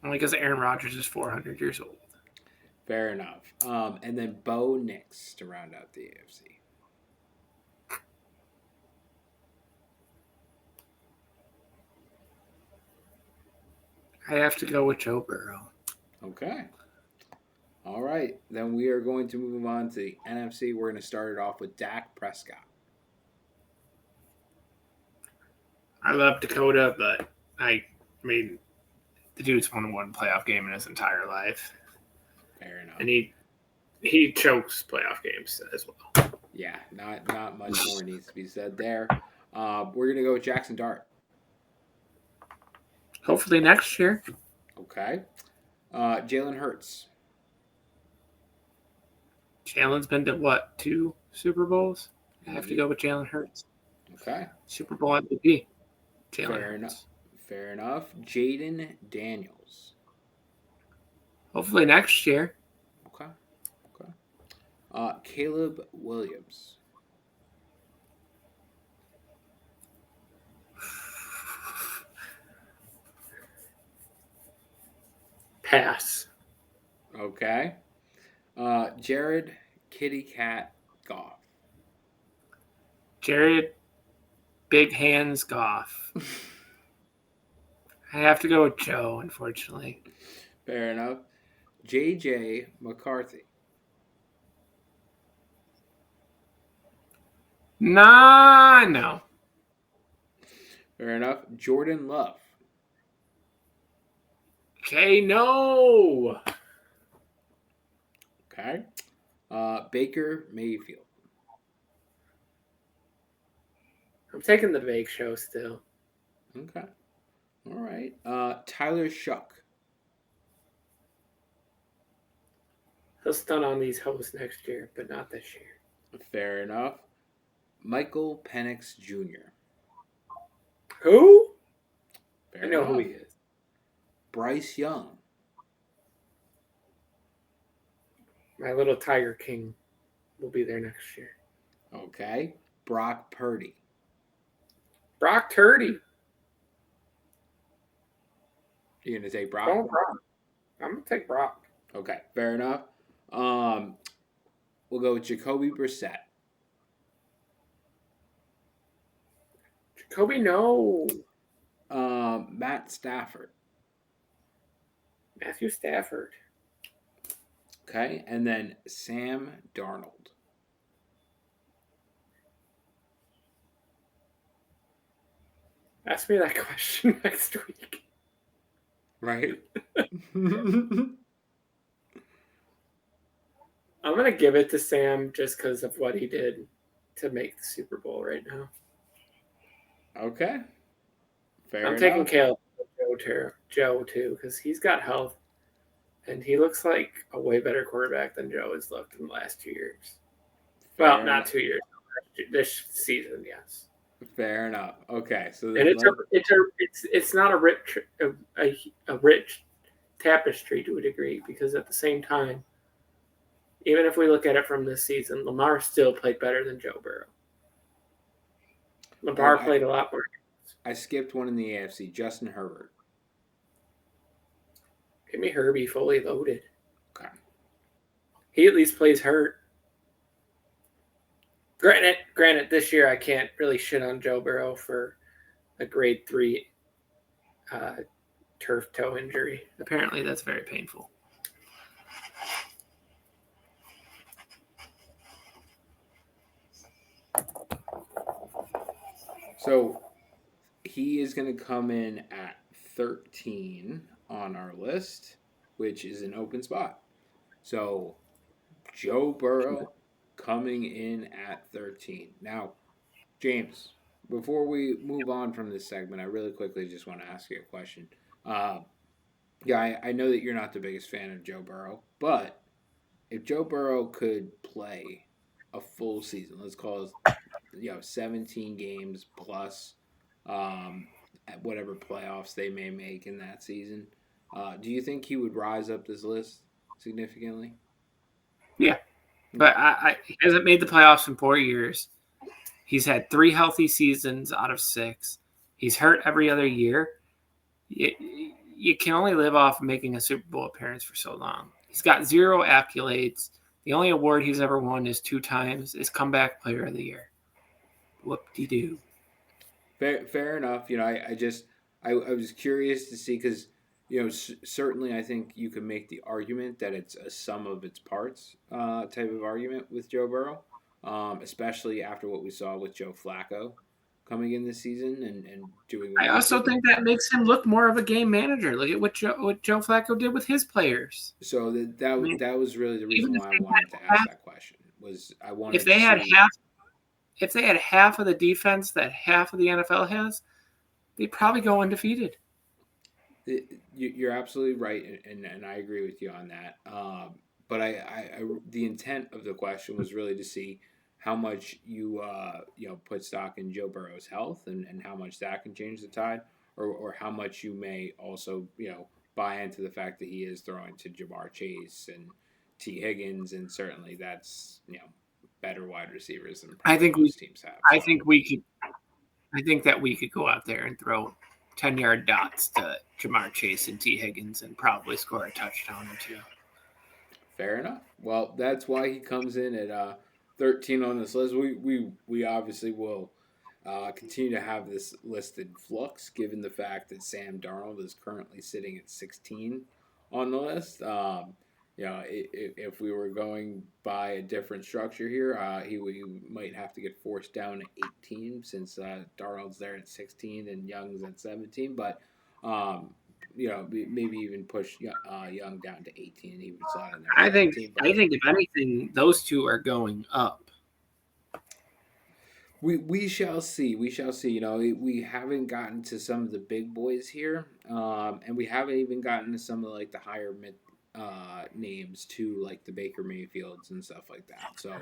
Only because Aaron Rodgers is 400 years old. Fair enough. And then Bo Nix to round out the AFC. I have to go with Joe Burrow. Okay. All right. Then we are going to move on to the NFC. We're going to start it off with Dak Prescott. I love Dakota, but I mean, the dude's won one playoff game in his entire life. Fair enough. And he chokes playoff games as well. Yeah, not much more needs to be said there. We're going to go with Jackson Dart. Hopefully next year. Okay. Jalen Hurts. Jalen's been to what, 2 Super Bowls? I have to go with Jalen Hurts. Okay. Super Bowl MVP. Fair enough. Fair enough. Jaden Daniels. Hopefully next year. Okay. Caleb Williams. Pass. Okay. Jared Kitty Cat Goff. Jared Big Hands Goff. I have to go with Joe, unfortunately. Fair enough. JJ McCarthy. No. Fair enough. Jordan Love. Okay, no. Okay. Baker Mayfield. I'm taking the Bake Show still. Okay. All right. Tyler Shuck. He'll stun on these hosts next year, but not this year. Fair enough. Michael Penix Jr. Who? Fair I know enough. who he is. Bryce Young. My little Tiger King will be there next year. Okay. Brock Purdy. Brock Turdy. You're going to take Brock? Don't Brock. I'm going to take Brock. Okay. Fair enough. We'll go with Jacoby Brissett. Jacoby, no. Matt Stafford. Matthew Stafford. Okay. And then Sam Darnold. Ask me that question next week. Right? I'm going to give it to Sam just because of what he did to make the Super Bowl right now. Okay. Fair I'm enough. taking Caleb Joe too because he's got health and he looks like a way better quarterback than Joe has looked in the last 2 years. Well, Fair not enough. 2 years. This season, yes. Fair enough. Okay, so And it's not a rich tapestry to a degree because at the same time, even if we look at it from this season, Lamar still played better than Joe Burrow. Lamar played a lot more. I skipped one in the AFC. Justin Herbert. Give me Herbie fully loaded. Okay. He at least plays hurt. Granted, this year I can't really shit on Joe Burrow for a grade 3 turf toe injury. Apparently, that's very painful. So he is going to come in at 13 on our list, which is an open spot. So Joe Burrow coming in at 13. Now, James, before we move on from this segment, I really quickly just want to ask you a question. I know that you're not the biggest fan of Joe Burrow, but if Joe Burrow could play a full season, let's call it 17 games plus at whatever playoffs they may make in that season, do you think he would rise up this list significantly? Yeah, but he hasn't made the playoffs in 4 years. He's had 3 healthy seasons out of 6. He's hurt every other year. You can only live off making a Super Bowl appearance for so long. He's got zero accolades. The only award he's ever won is 2 times is comeback player of the year. Whoop-de-doo. Fair enough. I was curious to see because certainly I think you could make the argument that it's a sum of its parts type of argument with Joe Burrow, especially after what we saw with Joe Flacco coming in this season and doing what I he also did. think that makes him look more of a game manager. Look at what Joe Flacco did with his players. So I mean, that was really the reason even why I wanted to ask that question was I if wanted to they had see. half if they had half of the defense that half of the NFL has, they'd probably go undefeated. You're absolutely right, and I agree with you on that. But the intent of the question was really to see how much you put stock in Joe Burrow's health and how much that can change the tide, or how much you may also buy into the fact that he is throwing to Jamar Chase and T Higgins, and certainly that's better wide receivers than I probably think we most teams have. I So think we could I think that we could go out there and throw 10-yard dots to Jamar Chase and T Higgins and probably score a touchdown or two. fair enough. Well, that's why he comes in at 13 on this list. We obviously will continue to have this list in flux, given the fact that Sam Darnold is currently sitting at 16 on the list. If we were going by a different structure here, he might have to get forced down to 18 since Darnold's there at 16 and Young's at 17. But maybe even push Young down to 18. He would slot in there at I think 17. I But think if anything, those two are going up. we shall see. We shall see. We haven't gotten to some of the big boys here, and we haven't even gotten to some of like the higher mid names too, like the Baker Mayfields and stuff like that. So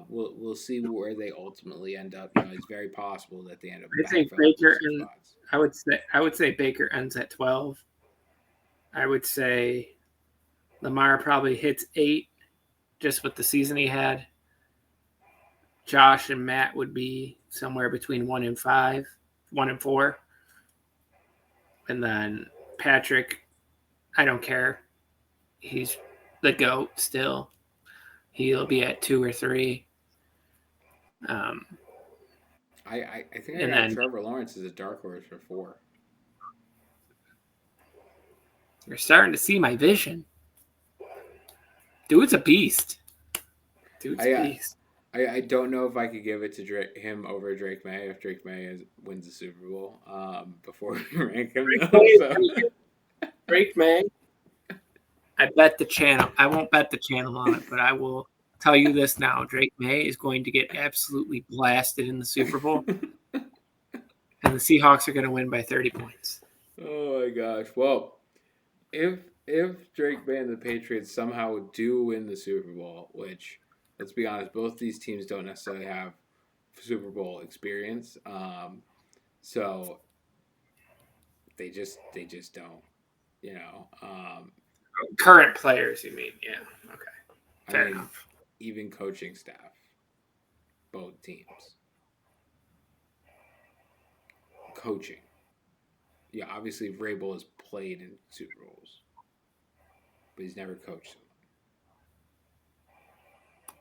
we'll see where they ultimately end up. It's very possible that they end up I think backfilling Baker some and spots. I would say Baker ends at 12. I would say Lamar probably hits 8 just with the season he had. Josh and Matt would be somewhere between 1 and 5, 1 and 4. And then Patrick, I don't care. He's the GOAT still. He'll be at 2 or 3. Um, I think I and got then Trevor Lawrence as a dark horse for 4. you're starting to see my vision. Dude's a beast. Dude's a I beast. I don't know if I could give it to him over Drake May if Drake May wins the Super Bowl before we rank him though. So Drake May. I bet the channel. I won't bet the channel on it, but I will tell you this now. Drake May is going to get absolutely blasted in the Super Bowl, and the Seahawks are going to win by 30 points. oh my gosh. Well, if Drake May and the Patriots somehow do win the Super Bowl, which let's be honest, both these teams don't necessarily have Super Bowl experience, so they just don't. You know, Current players, you mean? Yeah. Okay. I Fair mean, enough. even coaching staff, both teams, coaching. Yeah, obviously Vrabel has played in Super Bowls, but he's never coached them.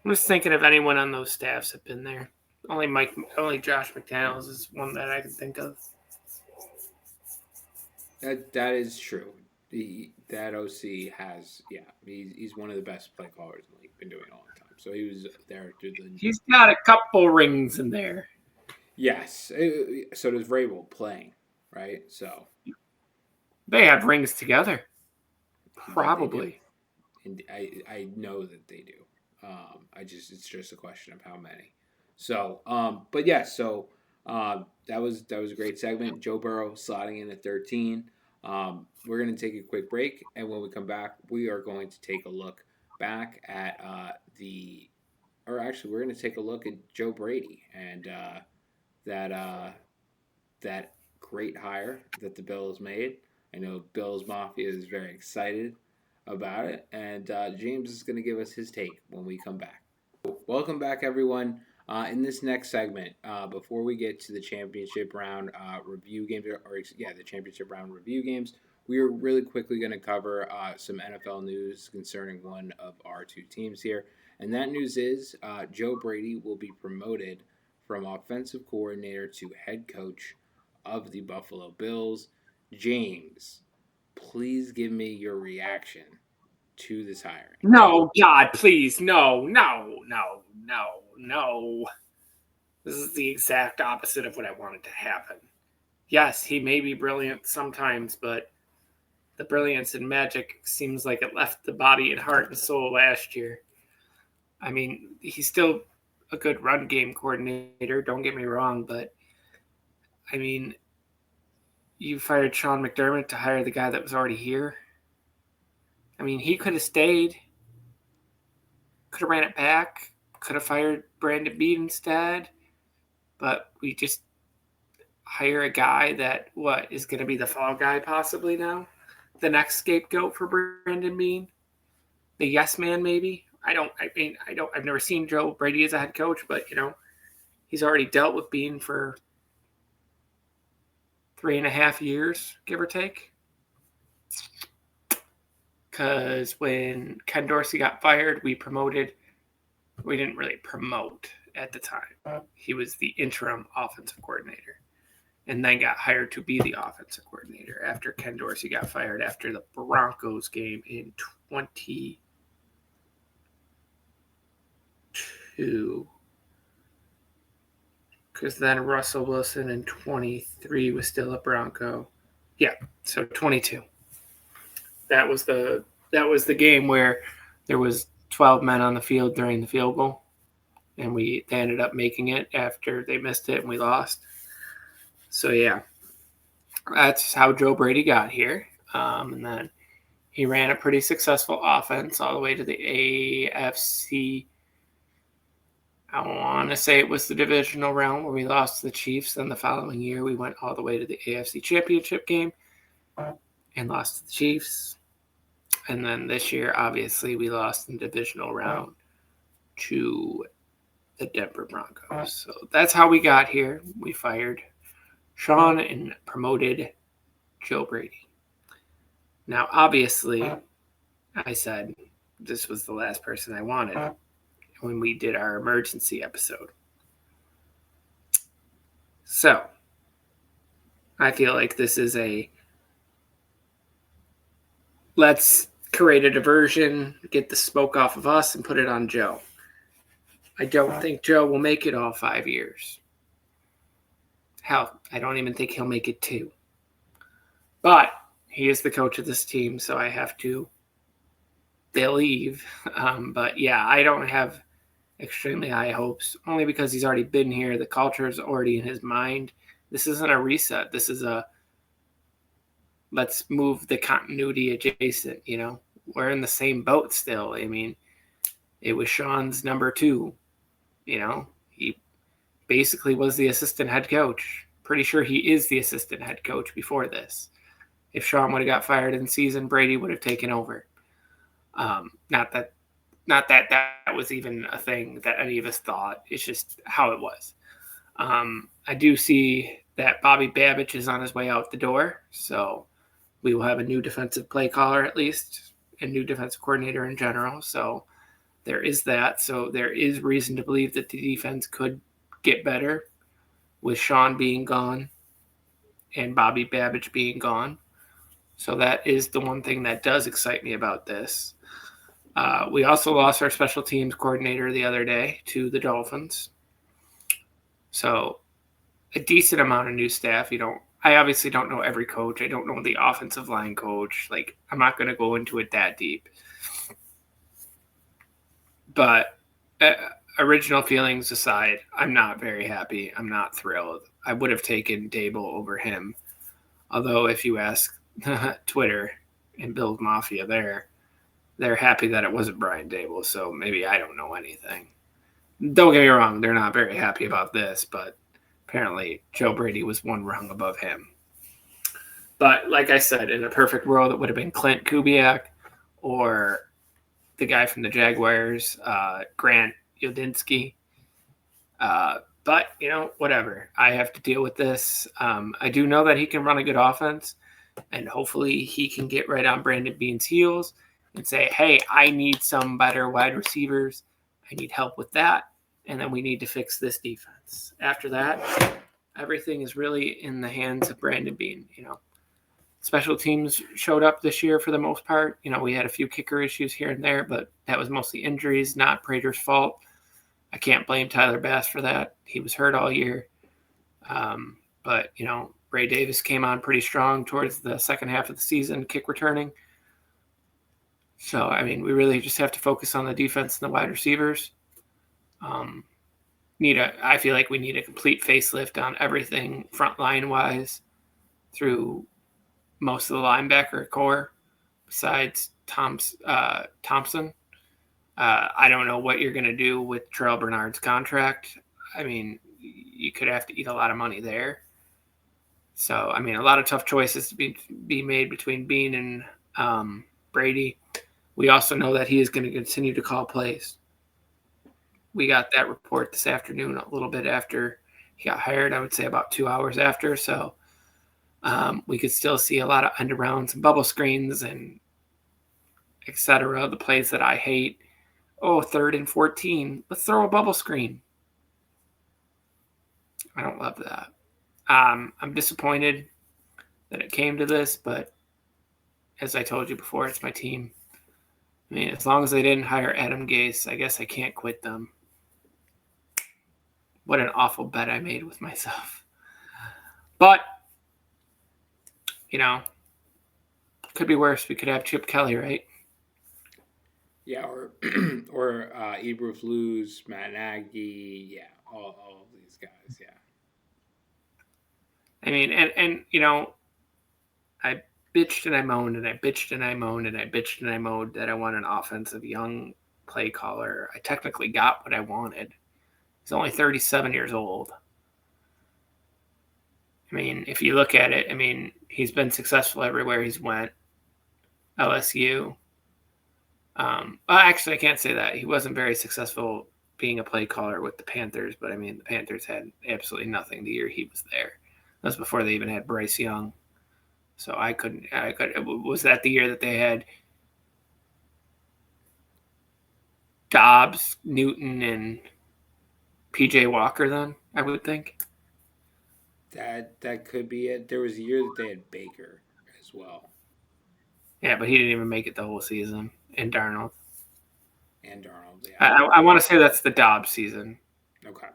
I'm just thinking if anyone on those staffs have been there. Only Josh McDaniels is one that I can think of. That is true. That OC has he's one of the best play callers in the league. Been doing it a long time. So he was there through the He's got a couple rings in there. yes. So does Vrabel playing right? So They have rings together. I bet they do, Probably. and I know that they do. It's just a question of how many. So but yeah, so that was a great segment. Joe Burrow slotting in at 13. We're going to take a quick break, and when we come back, we are going to take a look back at or actually, we're going to take a look at Joe Brady and that that great hire that the Bills made. I know Bills Mafia is very excited about it, and James is going to give us his take when we come back. Welcome back, everyone. In this next segment, before we get to the championship round review games, the championship round review games, we are really quickly going to cover some NFL news concerning one of our two teams here. And that news is Joe Brady will be promoted from offensive coordinator to head coach of the Buffalo Bills. James, please give me your reaction to this hiring. No, God, please, no, no, no, no, no. This is the exact opposite of what I wanted to happen. Yes, he may be brilliant sometimes, but the brilliance and magic seems like it left the body and heart and soul last year. I mean, he's still a good run game coordinator, don't get me wrong, but I mean, you fired Sean McDermott to hire the guy that was already here. I mean, he could have stayed, could have ran it back, could have fired Brandon Beane instead, but we just hire a guy that is going to be the fall guy possibly now, the next scapegoat for Brandon Beane, the yes man maybe. I've never seen Joe Brady as a head coach, but he's already dealt with Beane for 3.5 years, give or take. Because when Ken Dorsey got fired, we didn't really promote at the time. He was the interim offensive coordinator and then got hired to be the offensive coordinator after Ken Dorsey got fired after the Broncos game in 22. Because then Russell Wilson in 23 was still a Bronco. Yeah, so 22. That was the game where there was 12 men on the field during the field goal, and they ended up making it after they missed it and we lost. So yeah, that's how Joe Brady got here, and then he ran a pretty successful offense all the way to the AFC. I want to say it was the divisional round where we lost to the Chiefs. Then the following year, we went all the way to the AFC Championship game and lost to the Chiefs. And then this year, obviously, we lost in the divisional round to the Denver Broncos. So that's how we got here. We fired Sean and promoted Joe Brady. Now, obviously, I said this was the last person I wanted when we did our emergency episode. So, I feel like this is let's create a diversion, get the smoke off of us, and put it on Joe. I don't think Joe will make it all 5 years. Hell, I don't even think he'll make it 2. But he is the coach of this team, so I have to believe. But yeah, I don't have extremely high hopes, only because he's already been here. The culture is already in his mind. This isn't a reset. This is let's move the continuity adjacent, We're in the same boat still. I mean, it was Sean's number 2, He basically was the assistant head coach. Pretty sure he is the assistant head coach before this. If Sean would have got fired in season, Brady would have taken over. Not that was even a thing that any of us thought. It's just how it was. I do see that Bobby Babich is on his way out the door, so we will have a new defensive play caller at least, a new defensive coordinator in general. So there is that. So there is reason to believe that the defense could get better with Sean being gone and Bobby Babich being gone. So that is the one thing that does excite me about this. We also lost our special teams coordinator the other day to the Dolphins. So a decent amount of new staff. I obviously don't know every coach. I don't know the offensive line coach. I'm not going to go into it that deep. But original feelings aside, I'm not very happy. I'm not thrilled. I would have taken Dable over him. Although if you ask Twitter and Bills Mafia they're happy that it wasn't Brian Dable. So maybe I don't know anything. Don't get me wrong. They're not very happy about this, but apparently Joe Brady was one rung above him. But like I said, in a perfect world, it would have been Clint Kubiak or the guy from the Jaguars, Grant Yodinsky. But, whatever. I have to deal with this. I do know that he can run a good offense. And hopefully he can get right on Brandon Beane's heels and say, hey, I need some better wide receivers. I need help with that. And then we need to fix this defense. After that, everything is really in the hands of Brandon Beane. Special teams showed up this year for the most part. We had a few kicker issues here and there, but that was mostly injuries, not Prater's fault. I can't blame Tyler Bass for that. He was hurt all year. But Ray Davis came on pretty strong towards the second half of the season, kick returning. So, we really just have to focus on the defense and the wide receivers. I feel like we need a complete facelift on everything front line wise through most of the linebacker core besides Thompson. I don't know what you're going to do with Terrell Bernard's contract. You could have to eat a lot of money there. So, a lot of tough choices to be made between Bean and Brady. We also know that he is going to continue to call plays. We got that report this afternoon, a little bit after he got hired, I would say about 2 hours after. So we could still see a lot of end arounds and bubble screens and etc. The plays that I hate. Oh, 3rd and 14. Let's throw a bubble screen. I don't love that. I'm disappointed that it came to this, but as I told you before, it's my team. As long as they didn't hire Adam Gase, I guess I can't quit them. What an awful bet I made with myself. But, could be worse. We could have Chip Kelly, right? Yeah, or Eberflus, Matt Nagy, yeah, all of these guys, yeah. I bitched and I moaned and I bitched and I moaned and I bitched and I moaned that I want an offensive young play caller. I technically got what I wanted. He's only 37 years old. If you look at it, he's been successful everywhere he's went. LSU. Actually, I can't say that. He wasn't very successful being a play caller with the Panthers, but the Panthers had absolutely nothing the year he was there. That was before they even had Bryce Young. So was that the year that they had Dobbs, Newton, and PJ Walker then, I would think? That could be it. There was a year that they had Baker as well. Yeah, but he didn't even make it the whole season. And Darnold. And Darnold, yeah. I want to say that's the Dobbs season. Okay.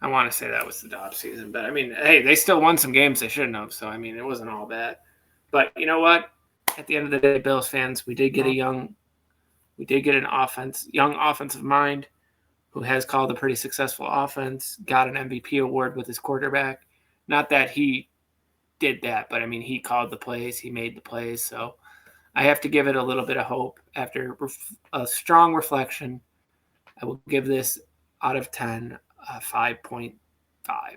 I want to say that was the Dobbs season. But, hey, they still won some games they shouldn't have. So, it wasn't all bad. But you know what? At the end of the day, Bills fans, we did get an young offensive mind who has called a pretty successful offense, got an MVP award with his quarterback. Not that he did that, but he called the plays, he made the plays. So I have to give it a little bit of hope. After a strong reflection, I will give this out of 10 a 5.5. I'll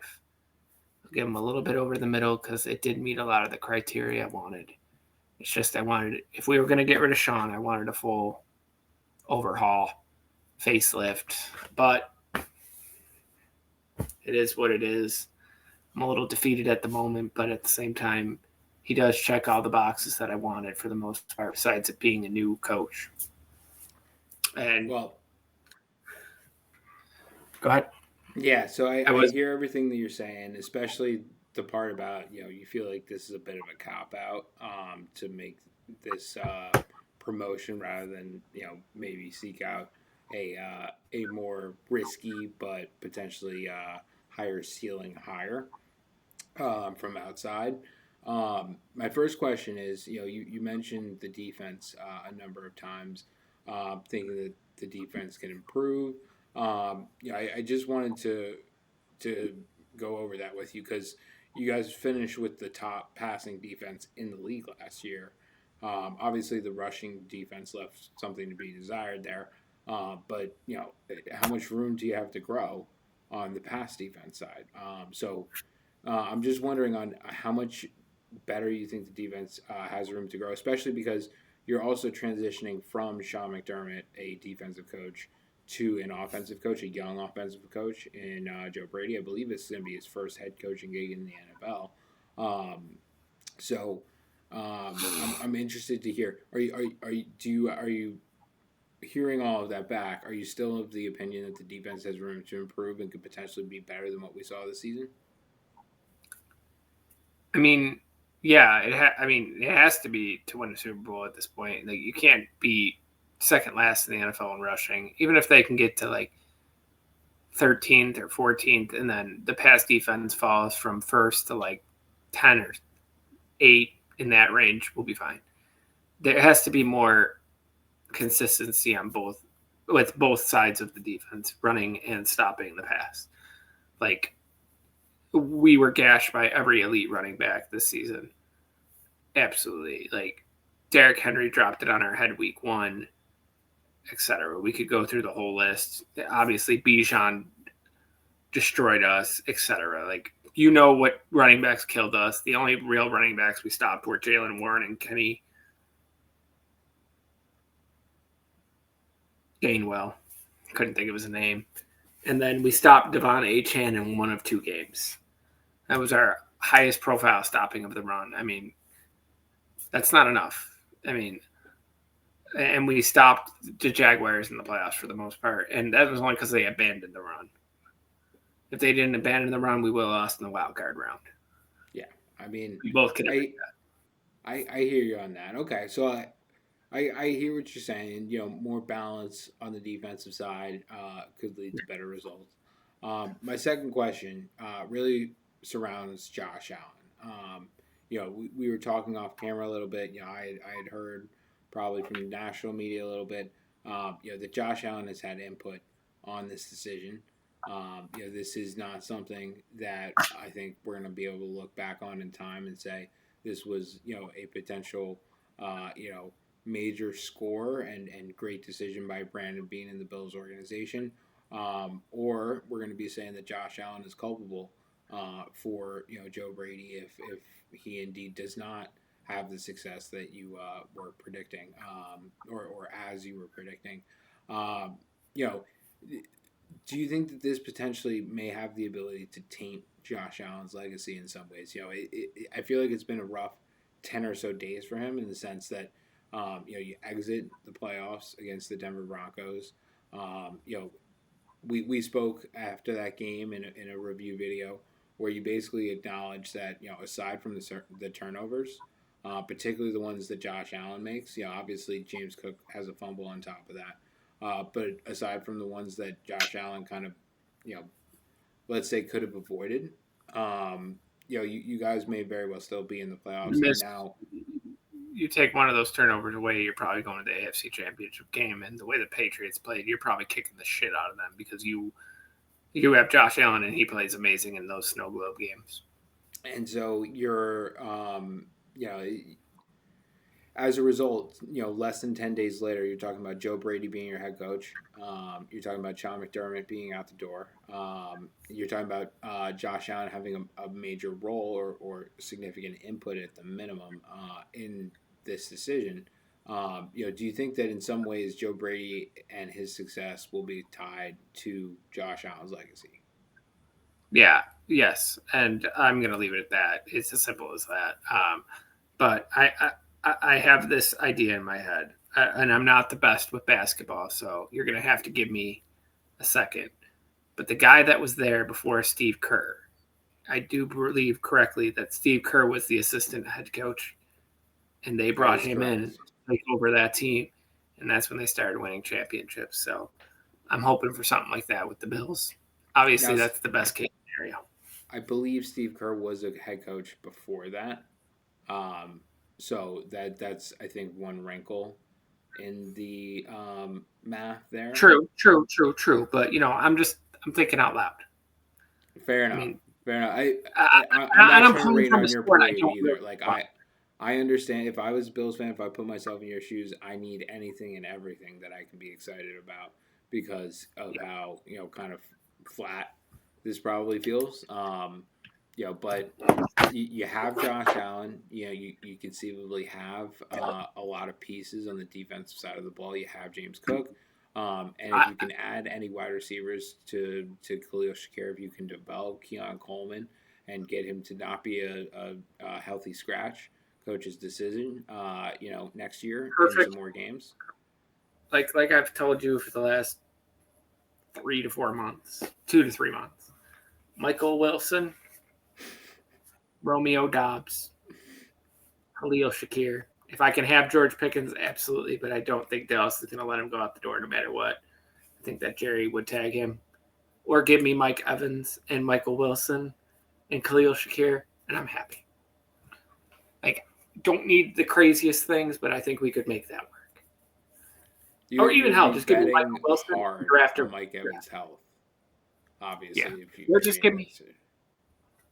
give him a little bit over the middle because it did meet a lot of the criteria I wanted. It's just if we were going to get rid of Sean, I wanted a full overhaul, facelift. But it is what it is. I'm a little defeated at the moment, but at the same time, he does check all the boxes that I wanted for the most part, besides it being a new coach. And well, go ahead. Yeah, so I hear everything that you're saying, especially the part about you feel like this is a bit of a cop out to make this promotion rather than maybe seek out a more risky but potentially higher ceiling hire from outside. My first question is, you mentioned the defense a number of times, thinking that the defense can improve. I just wanted to go over that with you because you guys finished with the top passing defense in the league last year. Obviously, the rushing defense left something to be desired there. But how much room do you have to grow on the pass defense side? I'm just wondering on how much better you think the defense has room to grow, especially because you're also transitioning from Sean McDermott, a defensive coach, to an offensive coach, a young offensive coach in Joe Brady. I believe this is going to be his first head coaching gig in the NFL. So I'm interested to hear. Are you hearing all of that back? Are you still of the opinion that the defense has room to improve and could potentially be better than what we saw this season? I mean, yeah, I mean, it has to be to win a Super Bowl at this point. Like, you can't be second last in the NFL in rushing, even if they can get to like 13th or 14th, and then the pass defense falls from first to like 10 or 8 in that range. We'll be fine. There has to be more consistency on both with both sides of the defense, running and stopping the pass. Like, we were gashed by every elite running back this season. Absolutely. Like, Derrick Henry dropped it on our head week 1, etc. We could go through the whole list. Obviously, Bijan destroyed us, etc. Like, what running backs killed us. The only real running backs we stopped were Jalen Warren and Kenny Gainwell. Couldn't think of his name. And then we stopped Devon Achane in one of 2 games. That was our highest profile stopping of the run. I mean, that's not enough. I mean, and we stopped the Jaguars in the playoffs for the most part, and that was only because they abandoned the run. If they didn't abandon the run, we would have lost in the wild card round. Yeah, I mean, We both could have. I I hear you on that. Okay, so I hear what you're saying. More balance on the defensive side could lead to better results. My second question really surrounds Josh Allen. We were talking off camera a little bit. I had heard probably from the national media a little bit. That Josh Allen has had input on this decision. This is not something that I think we're going to be able to look back on in time and say this was a potential major score and great decision by Brandon Beane and the Bills organization. Or we're going to be saying that Josh Allen is culpable for Joe Brady if he indeed does not have the success that you were predicting, or as you were predicting. Um, you know, do you think that this potentially may have the ability to taint Josh Allen's legacy in some ways? I feel like it's been a rough 10 or so days for him in the sense that, you exit the playoffs against the Denver Broncos. We spoke after that game in a review video where you basically acknowledged that, aside from the turnovers, particularly the ones that Josh Allen makes, obviously James Cook has a fumble on top of that. But aside from the ones that Josh Allen kind of, you know, let's say could have avoided, you guys may very well still be in the You playoffs. And miss. now, You take one of those turnovers away, you're probably going to the AFC Championship game. And the way the Patriots played, you're probably kicking the shit out of them because you have Josh Allen and he plays amazing in those snow globe games. and so as a result, less than 10 days later, you're talking about Joe Brady being your head coach. You're talking about Sean McDermott being out the door. You're talking about Josh Allen having a major role or significant input at the minimum in this decision. Do you think that in some ways Joe Brady and his success will be tied to Josh Allen's legacy? Yeah, yes, and I'm going to leave it at that. It's as simple as that. But I have this idea in my head, and I'm not the best with basketball, so you're going to have to give me a second. But the guy that was there before Steve Kerr, I do believe correctly that Steve Kerr was the assistant head coach, and they That brought is him in to correct. take over that team, and that's when they started winning championships. So I'm hoping for something like that with the Bills. Now, Obviously, that's the best case scenario. I believe Steve Kerr was a head coach before that. Um, so that's I think one wrinkle in the math there. True, true, true, true. But I'm thinking out loud. Fair I enough. mean, Fair enough. I'm and not I'm trying to pulling rain from a on your sport I parade don't either. really Like know. I understand if I was a Bills fan, if I put myself in your shoes, I need anything and everything that I can be excited about because of Yeah, how kind of flat this probably feels. But you have Josh Allen. You conceivably have a lot of pieces on the defensive side of the ball. You have James Cook. And if I, you can add any wide receivers to Khalil Shakir, if you can develop Keon Coleman and get him to not be a healthy scratch. Coach's decision, next year in some Perfect. more games. Like I've told you for the last 3 to 4 months, 2 to 3 months. Michael Wilson, Romeo Dobbs, Khalil Shakir. If I can have George Pickens, absolutely, but I don't think Dallas is going to let him go out the door no matter what. I think that Jerry would tag him. Or give me Mike Evans and Michael Wilson and Khalil Shakir, and I'm happy. Like, don't need the craziest things, but I think we could make that work. Or even You'd hell, be just give me Michael betting Wilson, hard draft on him. Mike Evans' health, Yeah. obviously, if you Or if you just made give that me decision.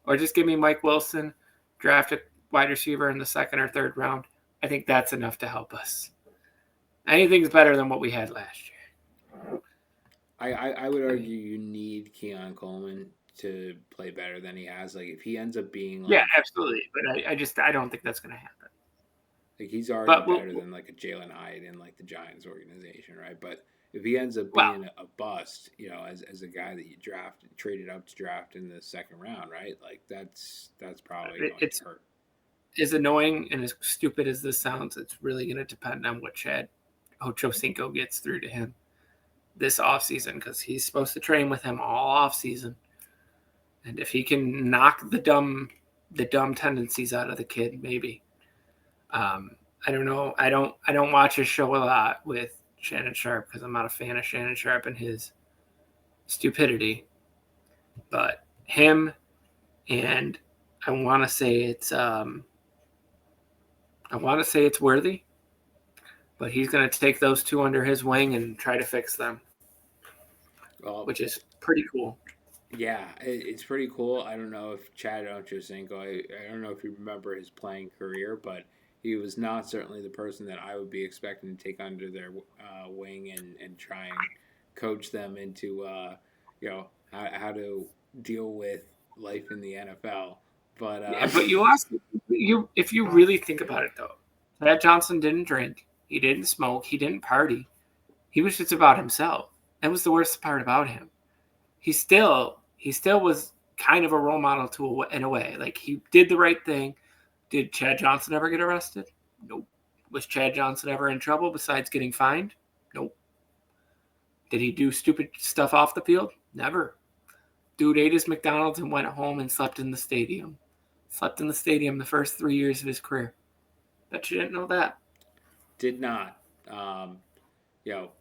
or just give me Mike Wilson, draft a wide receiver in the second or third round. I think that's enough to help us. Anything's better than what we had last year. I would I mean, argue you need Keon Coleman to play better than he has. Like if he ends up being yeah, like absolutely. But I don't think that's going to happen. he's already But better than like a Jalen Hyatt in like the Giants organization, right? But if he ends up well, being a bust, as a guy that you traded up to draft in the second round, right? Like that's probably going to it's hurt. as annoying and as stupid as this sounds. It's really going to depend on what Chad Ochocinco gets through to him this offseason because he's supposed to train with him all offseason. And if he can knock the dumb tendencies out of the kid, maybe. I don't know. I don't watch his show a lot with Shannon Sharp because I'm not a fan of Shannon Sharp and his stupidity. But him and I want to say it's worthy, but he's going to take those two under his wing and try to fix them, Well, which is pretty cool. yeah, it's pretty cool. I don't know if Chad Ochocinco, I don't know if you remember his playing career, but he was not certainly the person that I would be expecting to take under their wing and try and coach them into, how to deal with life in the NFL. But Yeah, but if you really think about it though, Chad Johnson didn't drink, he didn't smoke, he didn't party. He was just about himself. That was the worst part about him. He still was kind of a role model in a way. Like he did the right thing. Did Chad Johnson ever get arrested? Nope. Was Chad Johnson ever in trouble besides getting fined? Nope. Did he do stupid stuff off the field? Never. Dude ate his McDonald's and went home and slept in the stadium. Slept in the stadium the first 3 years of his career. Bet you didn't know that. did not, you know,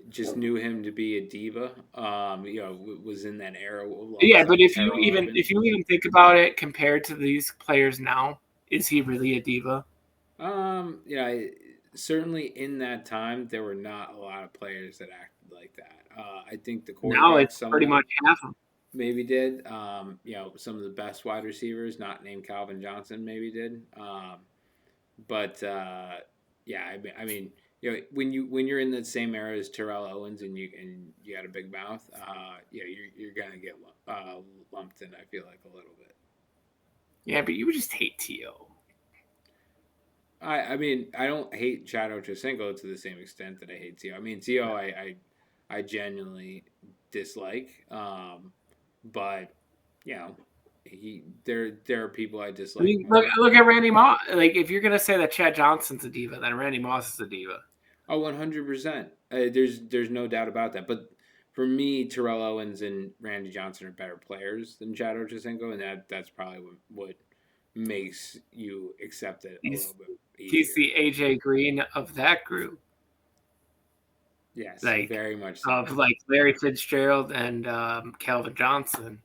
just knew him to be a diva. Was in that era Yeah, alongside but if you Terrell even if Owens. you even think about it compared to these players now, is he really a diva? Certainly in that time, there were not a lot of players that acted like that. I think the Now quarterbacks, it's some of pretty much them half of them. maybe did. Some of the best wide receivers, not named Calvin Johnson, maybe did. But yeah, when you're in the same era as Terrell Owens and you got a big mouth, you're gonna get lumped in. I feel like a little bit. Yeah, but you would just hate T.O. I don't hate Chad Ochocinco to the same extent that I hate Tio. I mean, Tio, I genuinely dislike, but you know, there are people I I dislike mean, look more. look at Randy Moss. Like, if you're gonna say that Chad Johnson's a diva, then Randy Moss is a diva. Oh, 100%. There's no doubt about that. But for me, Terrell Owens and Randy Johnson are better players than Chad Ochocinco, and that's probably what makes you accept it a He's little bit he's easier. the AJ Green of that group, Yes, like very much so. of like Larry Fitzgerald and Calvin Johnson.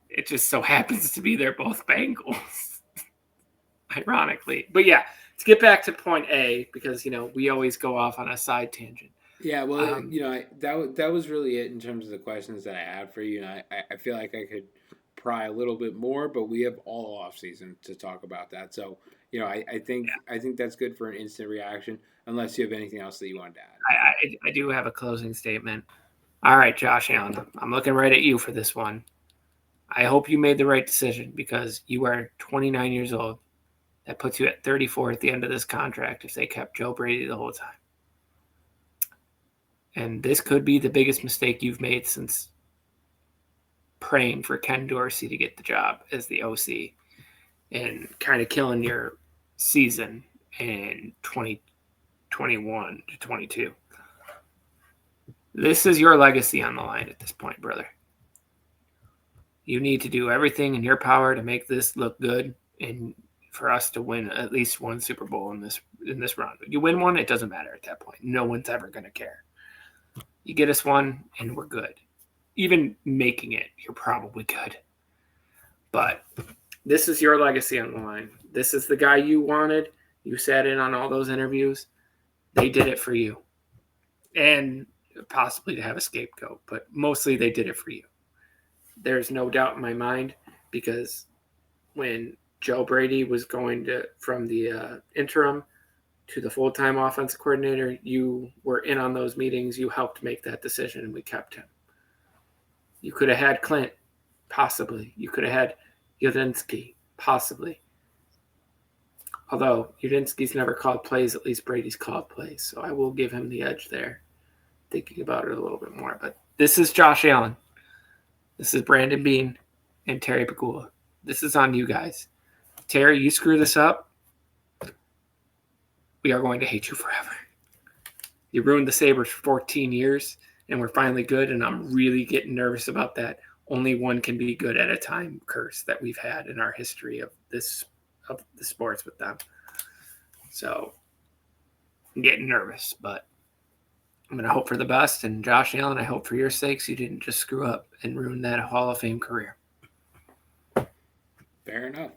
It just so happens to be they're both Bengals, ironically. But yeah, to get back to point A, because we always go off on a side tangent. Yeah, well, Um, that was really it in terms of the questions that I had for you. And I feel like I could pry a little bit more, but we have all off season to talk about that. So I think that's good for an instant reaction. Unless you have anything else that you wanted to add. I do have a closing statement. All right, Josh Allen, I'm looking right at you for this one. I hope you made the right decision because you are 29 years old. That puts you at 34 at the end of this contract if they kept Joe Brady the whole time. And this could be the biggest mistake you've made since praying for Ken Dorsey to get the job as the OC and kind of killing your season in 2021 to 22. This is your legacy on the line at this point, brother. You need to do everything in your power to make this look good and for us to win at least one Super Bowl in this round. You win one, it doesn't matter at that point. No one's ever going to care. You get us one, and we're good. Even making it, you're probably good. But this is your legacy on the line. This is the guy you wanted. You sat in on all those interviews. They did it for you. And possibly to have a scapegoat, but mostly they did it for you. There's no doubt in my mind because when Joe Brady was going from the interim to the full-time offensive coordinator, you were in on those meetings. You helped make that decision, and we kept him. You could have had Clint, possibly. You could have had Udinski, possibly. Although Udinski's never called plays, at least Brady's called plays. So I will give him the edge there, thinking about it a little bit more. But this is Josh Allen. This is Brandon Beane and Terry Pagula. This is on you guys. Terry, you screw this up, we are going to hate you forever. You ruined the Sabres for 14 years, and we're finally good, and I'm really getting nervous about that. Only one can be good at a time curse that we've had in our history of the sports with them. So I'm getting nervous, but I'm going to hope for the best. And Josh Allen, I hope for your sakes you didn't just screw up and ruin that Hall of Fame career. Fair enough.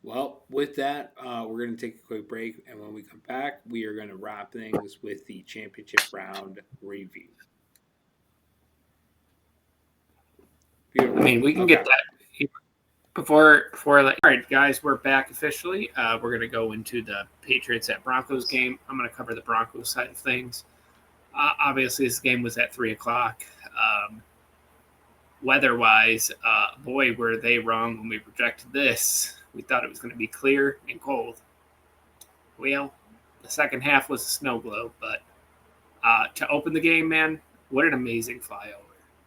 Well, with that, we're going to take a quick break. And when we come back, we are going to wrap things with the championship round review. Beautiful. I mean, we can get that before. All right, guys, we're back officially. We're going to go into the Patriots at Broncos game. I'm going to cover the Broncos side of things. Obviously, this game was at 3:00. Weather-wise, boy, were they wrong when we projected this. We thought it was going to be clear and cold. Well, the second half was a snow globe, but to open the game, man, what an amazing flyover.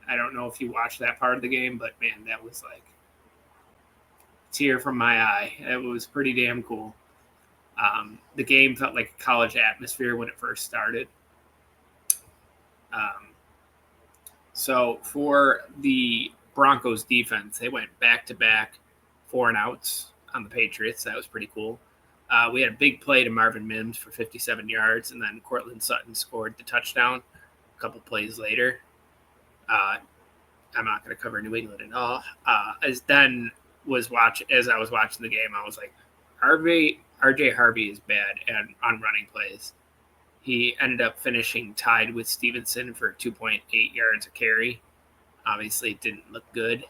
I don't know if you watched that part of the game, but, man, that was like a tear from my eye. It was pretty damn cool. The game felt like a college atmosphere when it first started. So for the Broncos defense, they went back-to-back 4-and-outs on the Patriots. That was pretty cool. We had a big play to Marvin Mims for 57 yards, and then Cortland Sutton scored the touchdown a couple plays later. I'm not going to cover New England at all. As I was watching the game, I was like, RJ Harvey is bad on running plays. He ended up finishing tied with Stevenson for 2.8 yards a carry. Obviously, it didn't look good.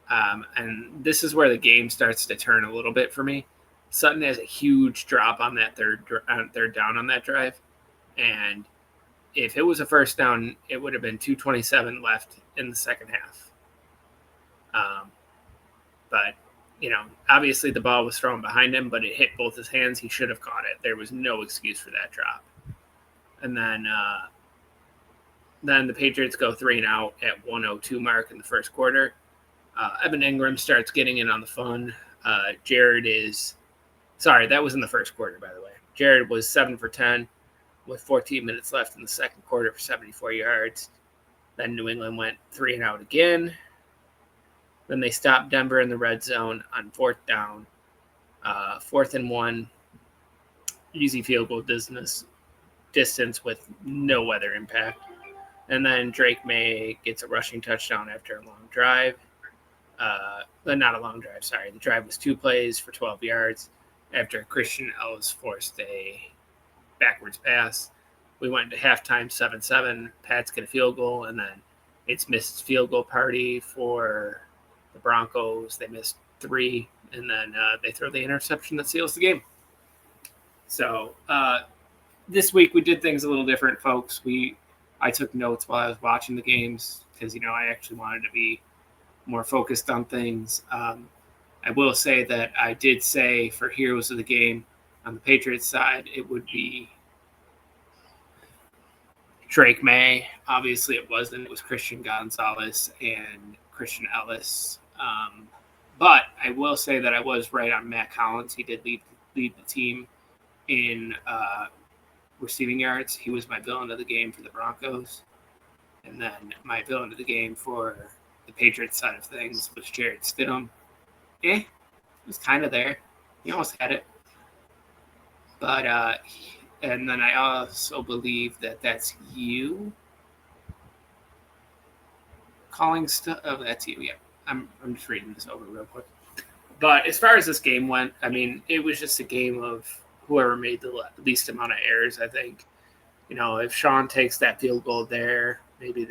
And this is where the game starts to turn a little bit for me. Sutton has a huge drop on that third down on that drive. And if it was a first down, it would have been 2:27 left in the second half. But, obviously the ball was thrown behind him, but it hit both his hands. He should have caught it. There was no excuse for that drop. And then the Patriots go 3-and-out at 1:02 mark in the first quarter. Evan Ingram starts getting in on the fun. Jared that was in the first quarter, by the way. Jared was 7 for 10 with 14 minutes left in the second quarter for 74 yards. Then New England went 3-and-out again. Then they stopped Denver in the red zone on fourth down. 4th and 1, easy field goal distance with no weather impact. And then Drake May gets a rushing touchdown after a long drive. Not a long drive, sorry. The drive was 2 plays for 12 yards after Christian Ellis forced a backwards pass. We went into halftime 7-7. Pats get a field goal, and then it's missed field goal party for the Broncos. They missed 3, and then they throw the interception that seals the game. So this week we did things a little different, folks. I took notes while I was watching the games because, I actually wanted to be more focused on things. I will say that I did say for heroes of the game on the Patriots side, it would be Drake May. Obviously it wasn't. It was Christian Gonzalez and Christian Ellis. But I will say that I was right on Matt Collins. He did lead the team in receiving yards. He was my villain of the game for the Broncos. And then my villain of the game for the Patriots side of things was Jared Stidham. It was kind of there. He almost had it. But, and then I also believe that that's you calling stuff. Oh, that's you. Yeah. I'm just reading this over real quick. But as far as this game went, I mean, it was just a game of whoever made the least amount of errors, I think. If Sean takes that field goal there, maybe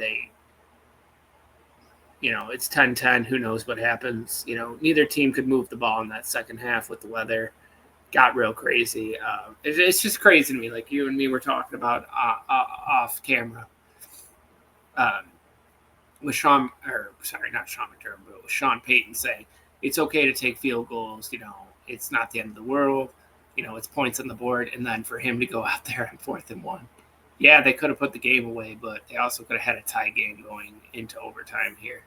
it's 10-10. Who knows what happens? Neither team could move the ball in that second half with the weather. Got real crazy. It's just crazy to me. Like you and me were talking about off camera. Um, with Sean, or sorry, not Sean McDermott, but with Sean Payton saying it's okay to take field goals. It's not the end of the world. It's points on the board, and then for him to go out there on 4th and 1. Yeah, they could have put the game away, but they also could have had a tie game going into overtime here.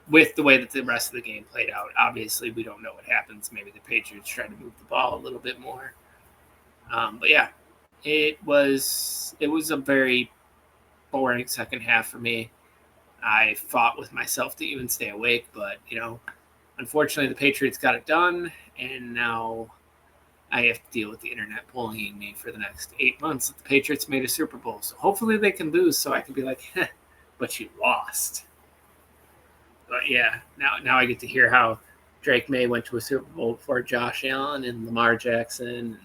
With the way that the rest of the game played out, obviously we don't know what happens. Maybe the Patriots try to move the ball a little bit more. But yeah, it was a very boring second half for me. I fought with myself to even stay awake, but unfortunately the Patriots got it done, and now I have to deal with the internet bullying me for the next 8 months. The Patriots made a Super Bowl, so hopefully they can lose, so I can be like, but you lost. But yeah, now I get to hear how Drake May went to a Super Bowl before Josh Allen and Lamar Jackson and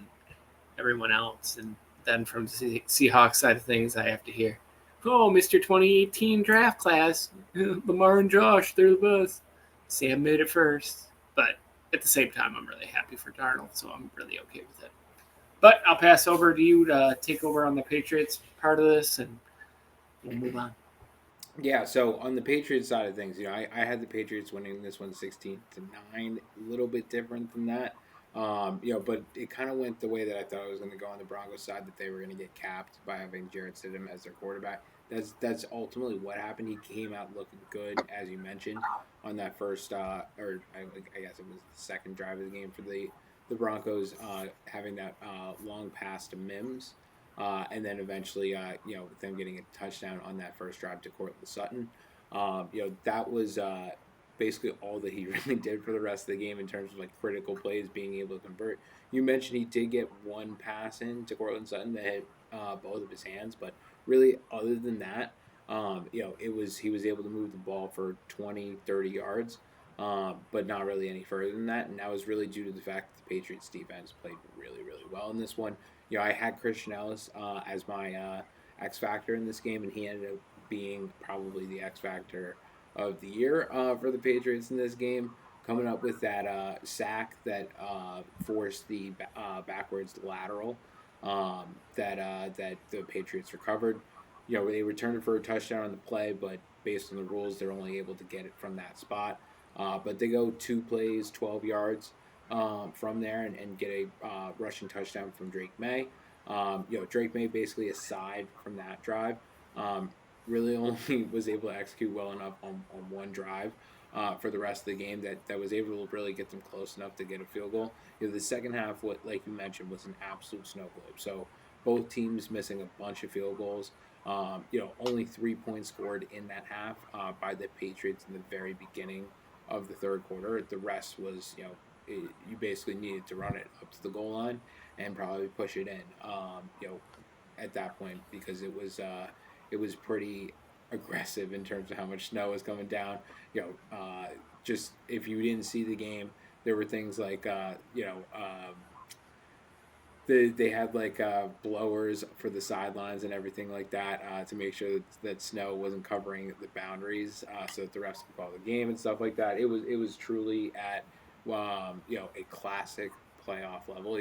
everyone else, and then from the Seahawks side of things, I have to hear, "Oh, Mr. 2018 draft class, Lamar and Josh, they're the best." Sam made it first, but at the same time, I'm really happy for Darnold, so I'm really okay with it. But I'll pass over to you to take over on the Patriots part of this, and we'll move on. Yeah, so on the Patriots side of things, I had the Patriots winning this one 16-9, a little bit different than that. But it kind of went the way that I thought it was going to go on the Broncos side, that they were going to get capped by having Jarrett Stidham as their quarterback. That's ultimately what happened. He came out looking good, as you mentioned, on that first, I guess it was the second drive of the game for the Broncos, having that long pass to Mims. And then eventually, them getting a touchdown on that first drive to Cortland Sutton. That was basically all that he really did for the rest of the game in terms of like critical plays, being able to convert. You mentioned he did get one pass in to Cortland Sutton that hit both of his hands, but really, other than that, he was able to move the ball for 20, 30 yards. But not really any further than that, and that was really due to the fact that the Patriots defense played really, really well in this one. I had Christian Ellis as my X factor in this game, and he ended up being probably the X factor of the year for the Patriots in this game. Coming up with that sack that forced the backwards lateral that the Patriots recovered. They returned it for a touchdown on the play, but based on the rules, they're only able to get it from that spot. But they go 2 plays, 12 yards from there, and get a rushing touchdown from Drake May. Drake May basically, aside from that drive, really only was able to execute well enough on one drive for the rest of the game that was able to really get them close enough to get a field goal. The second half, what like you mentioned, was an absolute snow globe. So both teams missing a bunch of field goals. Only 3 points scored in that half by the Patriots in the very beginning of the third quarter. The rest was, you basically needed to run it up to the goal line and probably push it in. At that point, because it was pretty aggressive in terms of how much snow was coming down. Just if you didn't see the game, there were things like they had like blowers for the sidelines and everything like that to make sure that snow wasn't covering the boundaries, so that the refs could call the game and stuff like that. It was truly at a classic playoff level.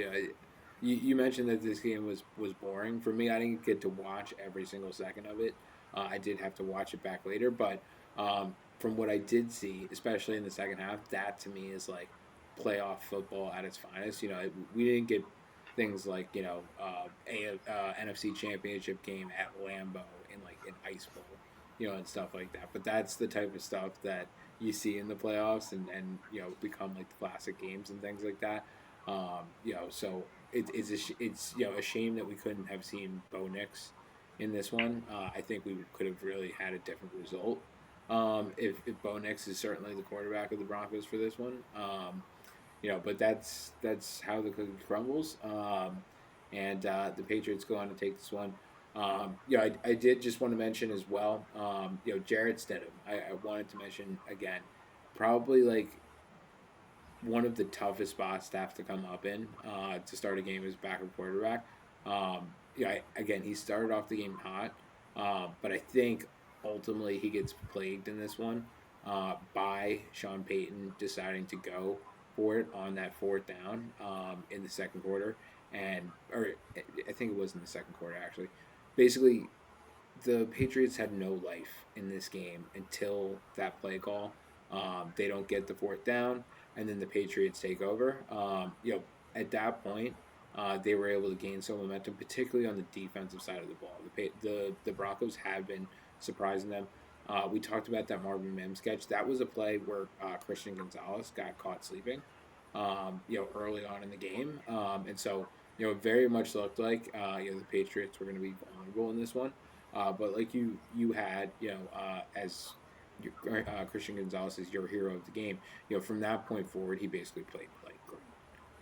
You mentioned that this game was boring for me. I didn't get to watch every single second of it. I did have to watch it back later, but from what I did see, especially in the second half, that to me is like playoff football at its finest. We didn't get things like NFC Championship game at Lambeau in like an ice bowl. and stuff like that. But that's the type of stuff that you see in the playoffs, and become like the classic games and things like that. So it's a shame that we couldn't have seen Bo Nix in this one. I think we could have really had a different result. If Bo Nix is certainly the quarterback of the Broncos for this one. But that's how the cookie crumbles. And the Patriots go on to take this one. I did just want to mention as well. Jarrett Stidham. I wanted to mention again, probably like one of the toughest spots to have to come up in to start a game as backup quarterback. Again, he started off the game hot, but I think ultimately he gets plagued in this one by Sean Payton deciding to go for it on that fourth down in the second quarter, or I think it was in the second quarter actually. Basically, the Patriots had no life in this game until that play call. They don't get the fourth down, and then the Patriots take over. At that point, they were able to gain some momentum, particularly on the defensive side of the ball. The Broncos have been surprising them. We talked about that Marvin Mims catch. That was a play where Christian Gonzalez got caught sleeping. Early on in the game, and so it very much looked like the Patriots were going to be vulnerable in this one. But like you had, as Christian Gonzalez is your hero of the game. From that point forward, he basically played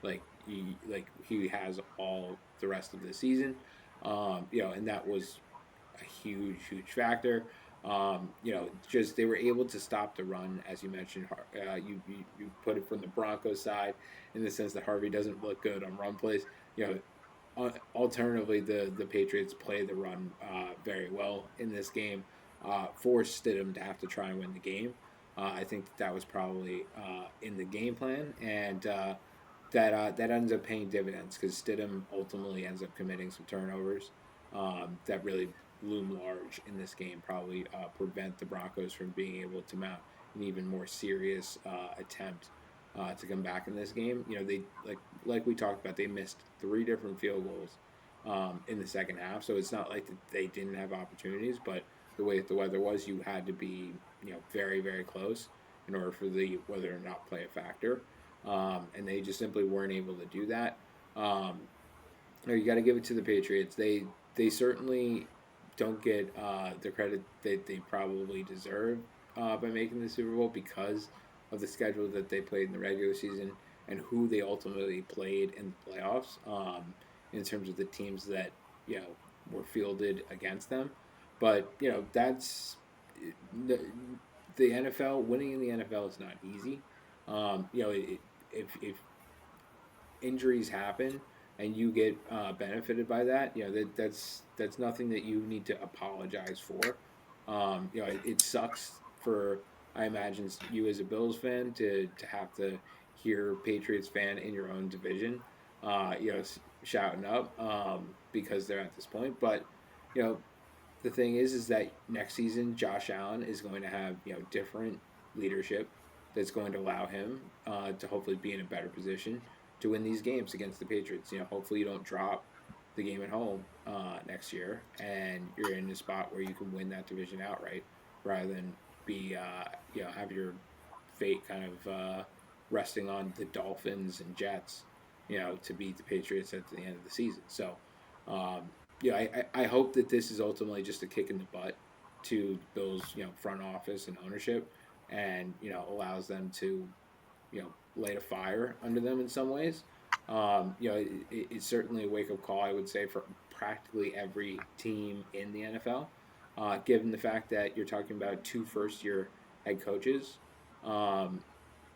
like great. He has all the rest of the season. And that was a huge factor. Just they were able to stop the run, as you mentioned. You put it from the Broncos side in the sense that Harvey doesn't look good on run plays. Alternatively, the Patriots play the run very well in this game, forced Stidham to have to try and win the game. I think that was probably in the game plan, and that ends up paying dividends because Stidham ultimately ends up committing some turnovers that really loom large in this game, probably prevent the Broncos from being able to mount an even more serious attempt to come back in this game. They like we talked about, they missed three different field goals in the second half, so it's not like they didn't have opportunities, but the way that the weather was, you had to be very very close in order for the weather to not play a factor, and they just simply weren't able to do that. You got to give it to the Patriots. They certainly don't get the credit that they probably deserve by making the Super Bowl because of the schedule that they played in the regular season and who they ultimately played in the playoffs. In terms of the teams that were fielded against them, but that's the, the NFL. Winning in the NFL is not easy. If injuries happen and you get benefited by that, that's nothing that you need to apologize for. It sucks for, I imagine, you as a Bills fan to have to hear Patriots fan in your own division, shouting up because they're at this point. But you know the thing is that next season Josh Allen is going to have different leadership that's going to allow him to hopefully be in a better position to win these games against the Patriots. Hopefully you don't drop the game at home next year, and you're in a spot where you can win that division outright, rather than be have your fate kind of resting on the Dolphins and Jets, to beat the Patriots at the end of the season. So, I hope that this is ultimately just a kick in the butt to Bills, front office and ownership, and allows them to light a fire under them in some ways. It's certainly a wake up call, I would say, for practically every team in the NFL, given the fact that you're talking about two first year head coaches um,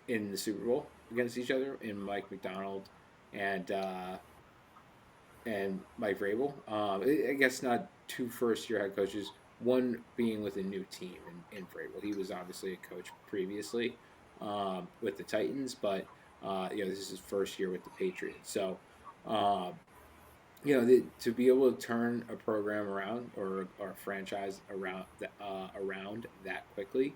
in the Super Bowl against each other, in Mike McDonald and Mike Vrabel. I guess not two first year head coaches, one being with a new team in Vrabel. He was obviously a coach previously with the Titans, but this is his first year with the Patriots. So, uh, to be able to turn a program around, or a franchise around that quickly,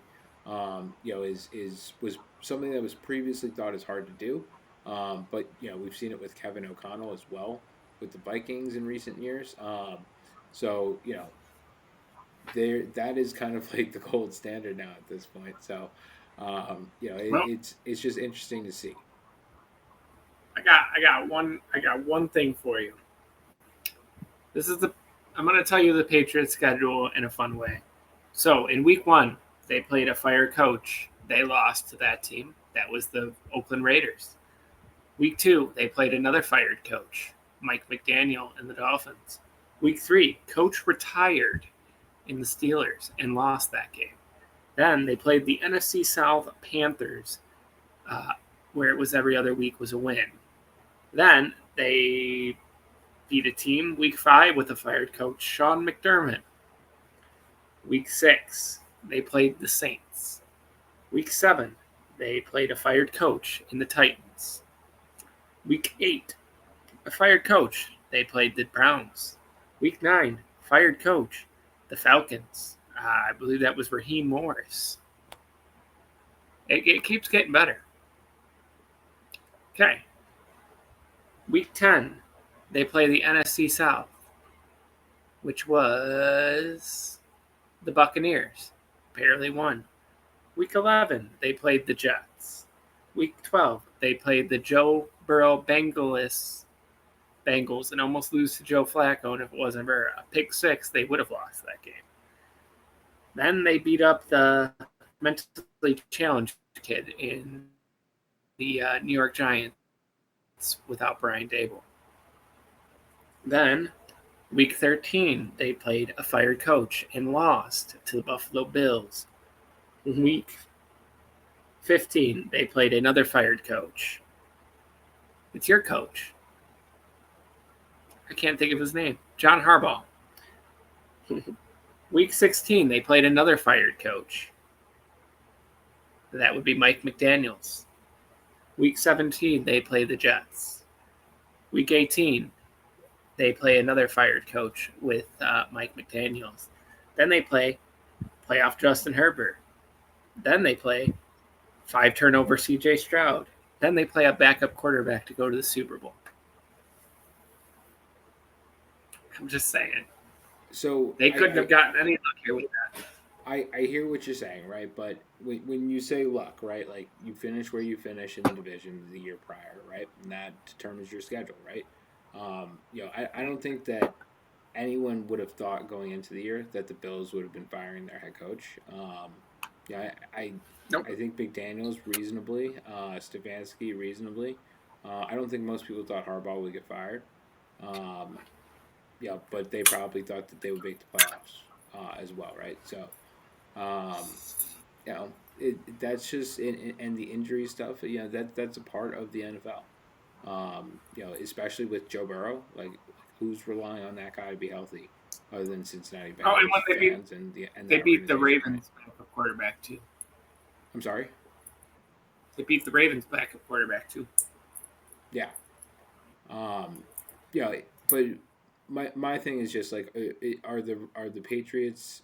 is was something that was previously thought as hard to do. But we've seen it with Kevin O'Connell as well with the Vikings in recent years. So that is kind of like the gold standard now at this point. So, Well, it's just interesting to see. I got one thing for you. This is the I'm going to tell you the Patriots schedule in a fun way. So in week 1, they played a fired coach. They lost to that team. That was the Oakland Raiders. Week 2, they played another fired coach, Mike McDaniel and the Dolphins. Week 3, coach retired in the Steelers and lost that game. Then they played the NFC South Panthers, uh, where it was every other week was a win. Then they beat a team week 5 with a fired coach, Sean McDermott. Week 6, they played the Saints. Week 7, they played a fired coach in the Titans. Week 8, a fired coach, they played the Browns. Week 9, fired coach, the Falcons. I believe that was Raheem Morris. It keeps getting better. Okay. Week 10, they play the NFC South, which was the Buccaneers. Barely won. Week 11, they played the Jets. Week 12, they played the Joe Burrow Bengals and almost lose to Joe Flacco. And if it wasn't for a pick six, they would have lost that game. Then they beat up the mentally challenged kid in the New York Giants without Brian Dable. Then, week 13, they played a fired coach and lost to the Buffalo Bills. Week 15, they played another fired coach. It's your coach. I can't think of his name. John Harbaugh. Week 16, they played another fired coach. That would be Mike McDaniels. Week 17, they play the Jets. Week 18, they play another fired coach with Mike McDaniels. Then they play playoff Justin Herbert. Then they play 5-turnover CJ Stroud. Then they play a backup quarterback to go to the Super Bowl. I'm just saying. So They couldn't have gotten any luckier with that. I hear what you're saying, right? But when you say luck, right, like you finish where you finish in the division the year prior, right, and that determines your schedule, right? I don't think that anyone would have thought going into the year that the Bills would have been firing their head coach. Yeah, Nope. I think McDaniel's reasonably, Stefanski reasonably. I don't think most people thought Harbaugh would get fired. Um, but they probably thought that they would make the playoffs as well, right? So, um, that's just and the injury stuff. That's a part of the NFL. Especially with Joe Burrow, like who's relying on that guy to be healthy, other than Cincinnati Oh, and Bengals when fans and they that beat the organization, right? Ravens backup quarterback too. I'm sorry. They beat the Ravens backup quarterback too. Yeah. Um, but my thing is just like, are the Patriots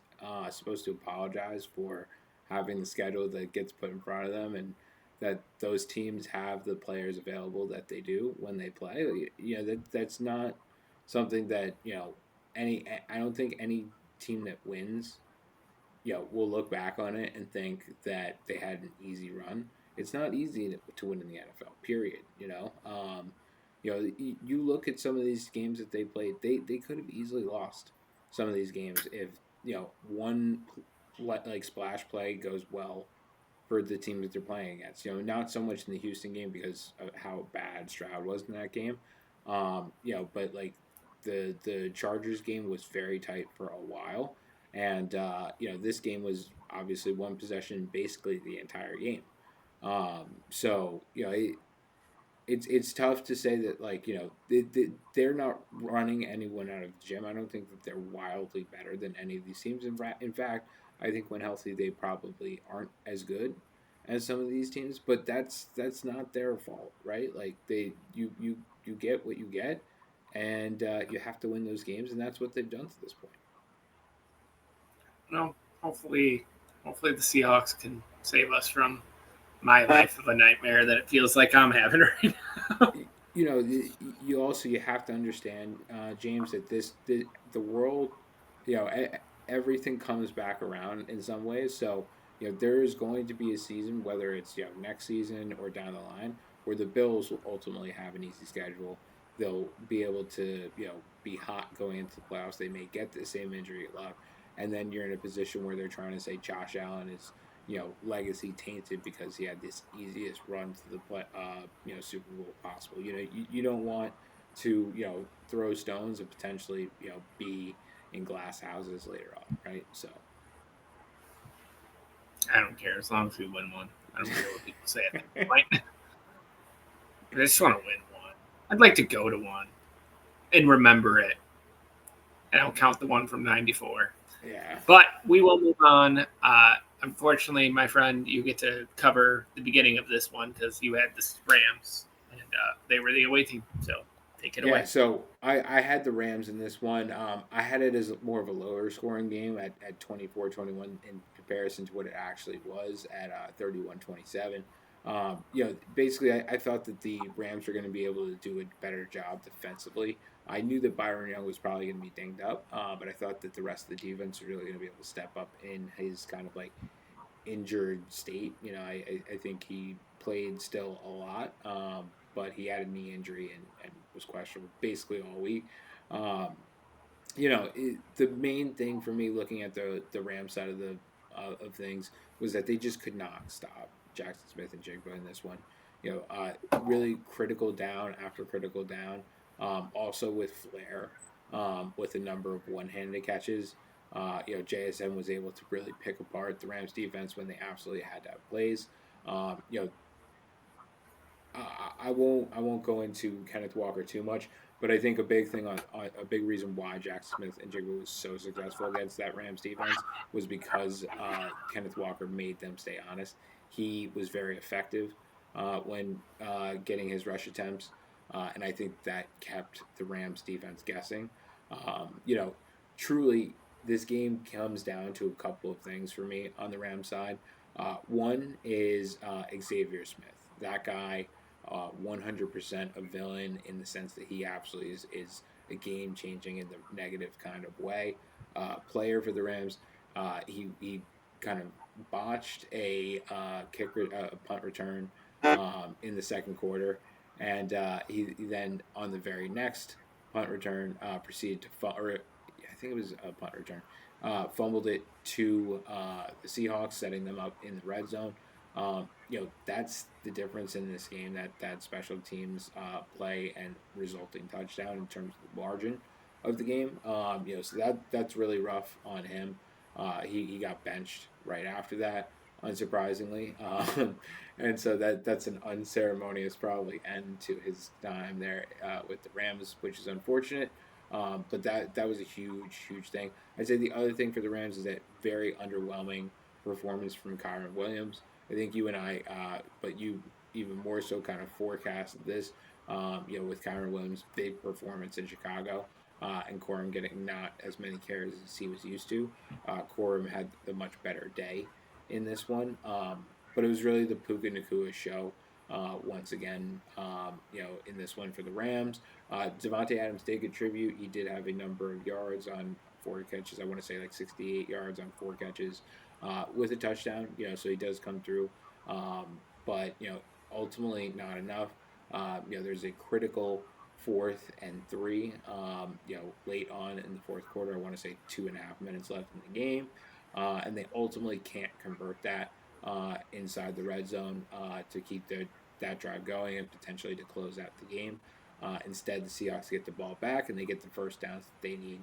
supposed to apologize for having the schedule that gets put in front of them, and that those teams have the players available that they do when they play? That's not something that any. I don't think any team that wins we'll look back on it and think that they had an easy run. It's not easy to win in the NFL. Period. You look at some of these games that they played. They could have easily lost some of these games if one like splash play goes well for the team that they're playing against. Not so much in the Houston game because of how bad Stroud was in that game. But like the Chargers game was very tight for a while, and this game was obviously one possession basically the entire game. So it's tough to say that like they're not running anyone out of the gym. I don't think that they're wildly better than any of these teams. In fact, I think when healthy, they probably aren't as good as some of these teams. But that's not their fault, right? Like you get what you get, and you have to win those games, and that's what they've done to this point. No, hopefully the Seahawks can save us from my life of a nightmare that it feels like I'm having right now. You also you have to understand, James, that the world, you know, everything comes back around in some ways. So, there is going to be a season, whether it's next season or down the line, where the Bills will ultimately have an easy schedule. They'll be able to be hot going into the playoffs. They may get the same injury luck, and then you're in a position where they're trying to say Josh Allen is legacy tainted because he had this easiest run to the Super Bowl possible. You don't want to throw stones and potentially be in glass houses later on, right? So I don't care as long as we win one. I don't care what people say at that point. I just want to win one. I'd like to go to one and remember it. And I'll count the one from '94. yeah. But we will move on. Unfortunately, my friend, you get to cover the beginning of this one because you had the Rams, and they were the away team. So take it Yeah, away. so I had the Rams in this one. I had it as more of a lower scoring game at 24-21 in comparison to what it actually was at 31-27. Basically, I thought that the Rams were going to be able to do a better job defensively. I knew that Byron Young was probably going to be dinged up, but I thought that the rest of the defense was really going to be able to step up in his kind of like injured state. I think he played still a lot, but he had a knee injury and was questionable basically all week. Um, the main thing for me looking at the Ram side of the of things was that they just could not stop Jackson Smith and Jigba in this one. Really critical down after critical down. Also with flair, with a number of one-handed catches. JSN was able to really pick apart the Rams defense when they absolutely had to have plays. Um, you know, I won't go into Kenneth Walker too much, but I think a big thing on a big reason why Jackson Smith and Jigba was so successful against that Rams defense was because Kenneth Walker made them stay honest. He was very effective when getting his rush attempts, and I think that kept the Rams defense guessing. Um, you know, truly, this game comes down to a couple of things for me on the Rams side. One is Xavier Smith. That guy 100% a villain in the sense that he absolutely is a game changing in the negative kind of way player for the Rams. He kind of botched a punt return in the second quarter, and he then on the very next punt return proceeded to or I think it was a punt return. Fumbled it to the Seahawks, setting them up in the red zone. That's the difference in this game, that special teams play and resulting touchdown in terms of the margin of the game. So that's really rough on him. He got benched right after that, unsurprisingly, and so that's an unceremonious probably end to his time there with the Rams, which is unfortunate. But that was a huge thing. I'd say the other thing for the Rams is that very underwhelming performance from Kyron Williams. I think you and I, but you even more so kind of forecasted this, with Kyron Williams' big performance in Chicago, and Corum getting not as many carries as he was used to. Corum had a much better day in this one, but it was really the Puka Nakua show. Once again, in this one for the Rams, Devontae Adams did contribute. He did have a number of yards on four catches. I want to say like 68 yards on four catches with a touchdown. So he does come through, but ultimately not enough. There's a critical 4th and 3. Late on in the fourth quarter, I want to say 2.5 minutes left in the game, and they ultimately can't convert that inside the red zone to keep that drive going and potentially to close out the game. Instead, the Seahawks get the ball back and they get the first downs that they need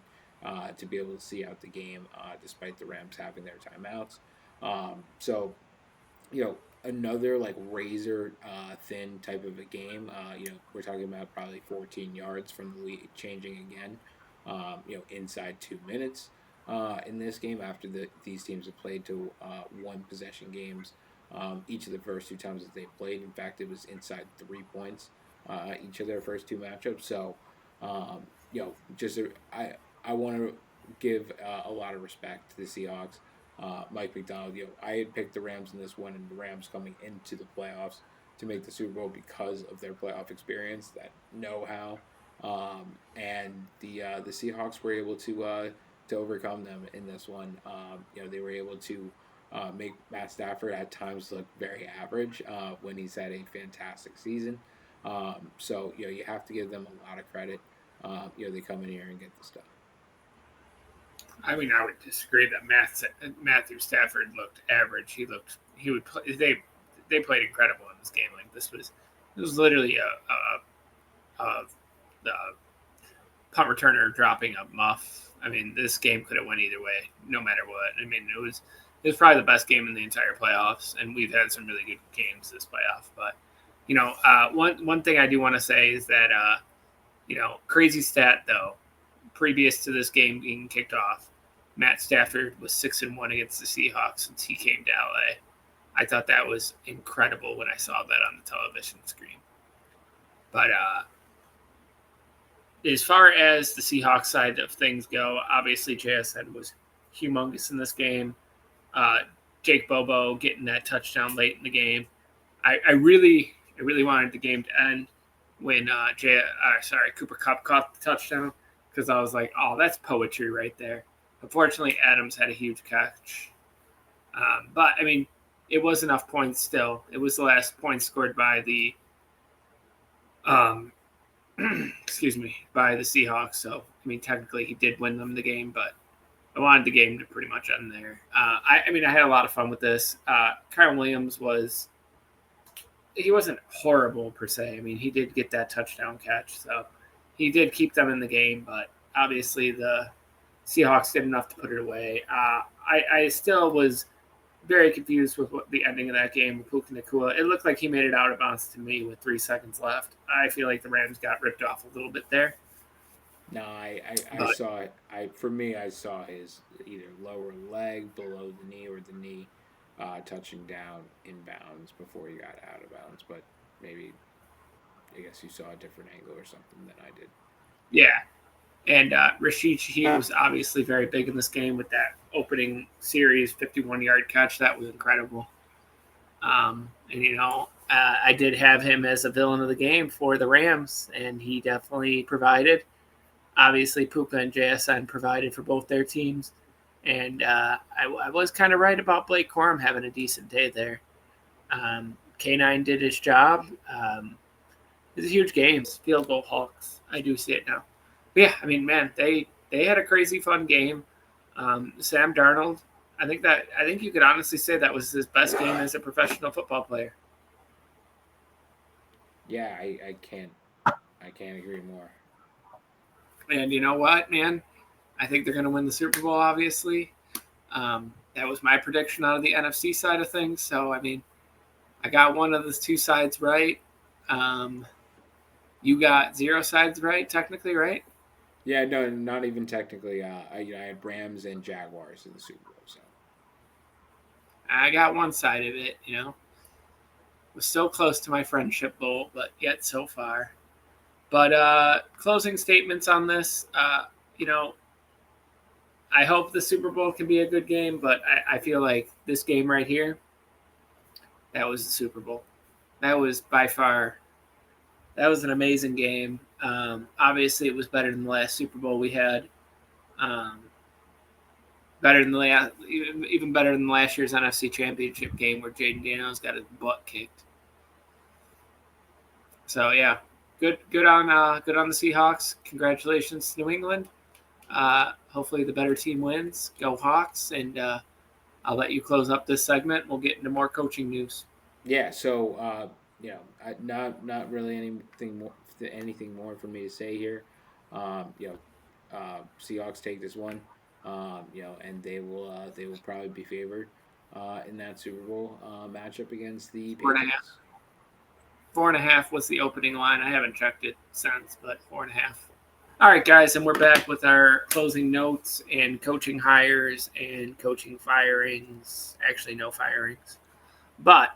to be able to see out the game, despite the Rams having their timeouts. So, another like razor thin type of a game. We're talking about probably 14 yards from the lead changing again. Inside 2 minutes in this game after these teams have played to one possession games. Each of the first two times that they played, in fact, it was inside 3 points each of their first two matchups. So, I want to give a lot of respect to the Seahawks. Mike McDonald, I had picked the Rams in this one, and the Rams coming into the playoffs to make the Super Bowl because of their playoff experience, that know-how, and the Seahawks were able to to overcome them in this one. They were able to make Matt Stafford at times look very average when he's had a fantastic season. You have to give them a lot of credit. They come in here and get this done. I mean, I would disagree that Matthew Stafford looked average. He would play, they played incredible in this game. Like this was literally a punt returner dropping a muff. I mean, this game could have went either way, no matter what. I mean, it was probably the best game in the entire playoffs, and we've had some really good games this playoff. But one thing I do want to say is that crazy stat though, previous to this game being kicked off, Matt Stafford was 6-1 against the Seahawks since he came to LA. I thought that was incredible when I saw that on the television screen. But as far as the Seahawks side of things go, obviously JSN was humongous in this game. Jake Bobo getting that touchdown late in the game. I really wanted the game to end when Cooper Kupp caught the touchdown, because I was like, oh, that's poetry right there. Unfortunately, Adams had a huge catch. But, I mean, it was enough points still. It was the last point scored by the by the Seahawks. So, I mean, technically he did win them the game, but I wanted the game to pretty much end there. I had a lot of fun with this. Kyle Williams he wasn't horrible per se. I mean, he did get that touchdown catch, so he did keep them in the game, but obviously the Seahawks did enough to put it away. I still was very confused with the ending of that game with Puka Nacua. It looked like he made it out of bounds to me with 3 seconds left. I feel like the Rams got ripped off a little bit there. No, I saw it. For me, I saw his either lower leg below the knee or the knee touching down in bounds before he got out of bounds. But maybe, I guess you saw a different angle or something than I did. Yeah. And Rashid Shaheed was obviously very big in this game with that opening series 51-yard catch. That was incredible. I did have him as a villain of the game for the Rams, and he definitely provided. Obviously, Puka and JSN provided for both their teams. And I was kind of right about Blake Corum having a decent day there. K9 did his job. It was a huge game. Field goal Hawks. I do see it now. But yeah, I mean, man, they had a crazy fun game. Sam Darnold, I think you could honestly say that was his best game as a professional football player. Yeah, I can't agree more. And you know what, man? I think they're going to win the Super Bowl, obviously. That was my prediction out of the NFC side of things. So, I mean, I got one of the two sides right. You got 0 sides right, technically, right? Yeah, no, not even technically. I had Rams and Jaguars in the Super Bowl. So I got one side of it, Was so close to my friendship bowl, but yet so far. But closing statements on this, I hope the Super Bowl can be a good game, but I feel like this game right here, that was the Super Bowl. That was by far, that was an amazing game. Obviously, it was better than the last Super Bowl we had. Better than even better than last year's NFC Championship game where Jaden Daniels got his butt kicked. So yeah, good on the Seahawks. Congratulations to New England. Hopefully the better team wins. Go Hawks, and I'll let you close up this segment. We'll get into more coaching news. Yeah, so not really anything more for me to say here. Seahawks take this one, and they will probably be favored in that Super Bowl matchup against the Patriots. 4.5 was the opening line. I haven't checked it since, but 4.5. All right, guys, and we're back with our closing notes and coaching hires and coaching firings. Actually, no firings. But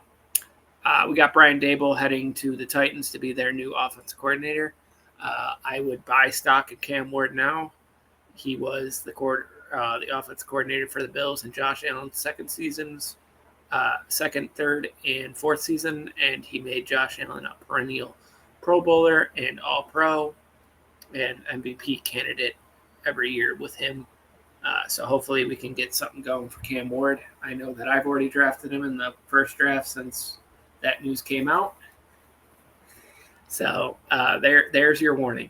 we got Brian Daboll heading to the Titans to be their new offensive coordinator. I would buy stock in Cam Ward now. He was the offensive coordinator for the Bills in Josh Allen's second, third, and fourth season, and he made Josh Allen a perennial Pro Bowler and All-Pro and MVP candidate every year with him. So hopefully we can get something going for Cam Ward. I know that I've already drafted him in the first draft since that news came out. So there's your warning.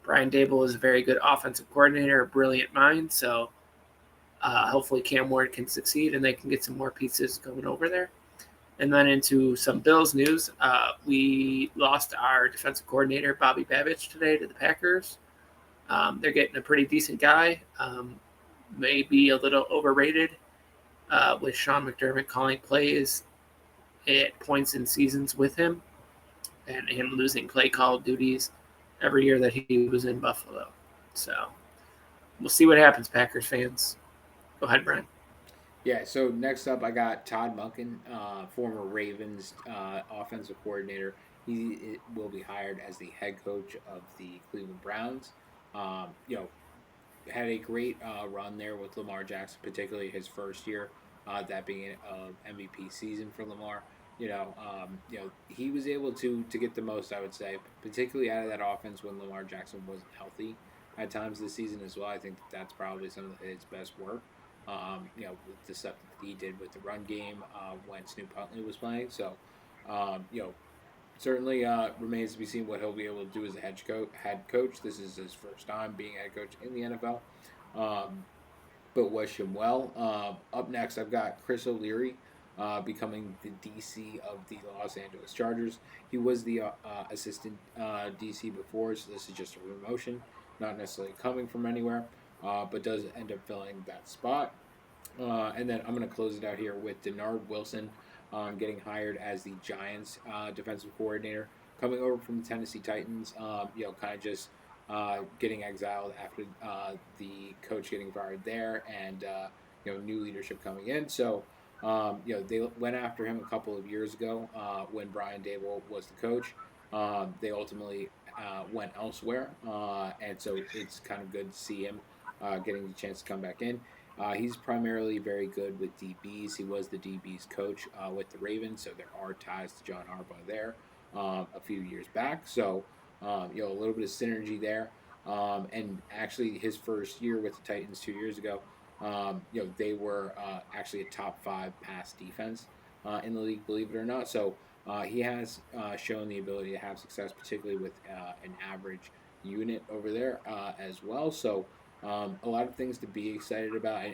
Brian Dable is a very good offensive coordinator, a brilliant mind. So hopefully Cam Ward can succeed and they can get some more pieces going over there. And then into some Bills news, we lost our defensive coordinator Bobby Babich today to the Packers. They're getting a pretty decent guy, maybe a little overrated, with Sean McDermott calling plays at points in seasons with him, and him losing play call duties every year that he was in Buffalo. So we'll see what happens, Packers fans. Go ahead, Brian. Yeah, so next up, I got Todd Monken, former Ravens offensive coordinator. He will be hired as the head coach of the Cleveland Browns. You know, had a great run there with Lamar Jackson, particularly his first year, that being an MVP season for Lamar. He was able to get the most, I would say, particularly out of that offense when Lamar Jackson wasn't healthy at times this season as well. I think that's probably some of his best work. With the stuff that he did with the run game when Snoop Huntley was playing. So, certainly remains to be seen what he'll be able to do as a head coach. This is his first time being head coach in the NFL, um, but wish him well. Up next, I've got Chris O'Leary. Becoming the DC of the Los Angeles Chargers. He was the assistant DC before, so this is just a promotion, not necessarily coming from anywhere, but does end up filling that spot. And then I'm going to close it out here with Denard Wilson getting hired as the Giants defensive coordinator, coming over from the Tennessee Titans. Kind of just getting exiled after the coach getting fired there, and new leadership coming in. So. They went after him a couple of years ago when Brian Dable was the coach. They ultimately went elsewhere, and so it's kind of good to see him getting the chance to come back in. He's primarily very good with DBs. He was the DBs coach with the Ravens, so there are ties to John Harbaugh there a few years back. So, a little bit of synergy there. And actually, his first year with the Titans 2 years ago, they were actually a top five pass defense in the league, believe it or not. So, he has shown the ability to have success, particularly with an average unit over there as well. So, a lot of things to be excited about.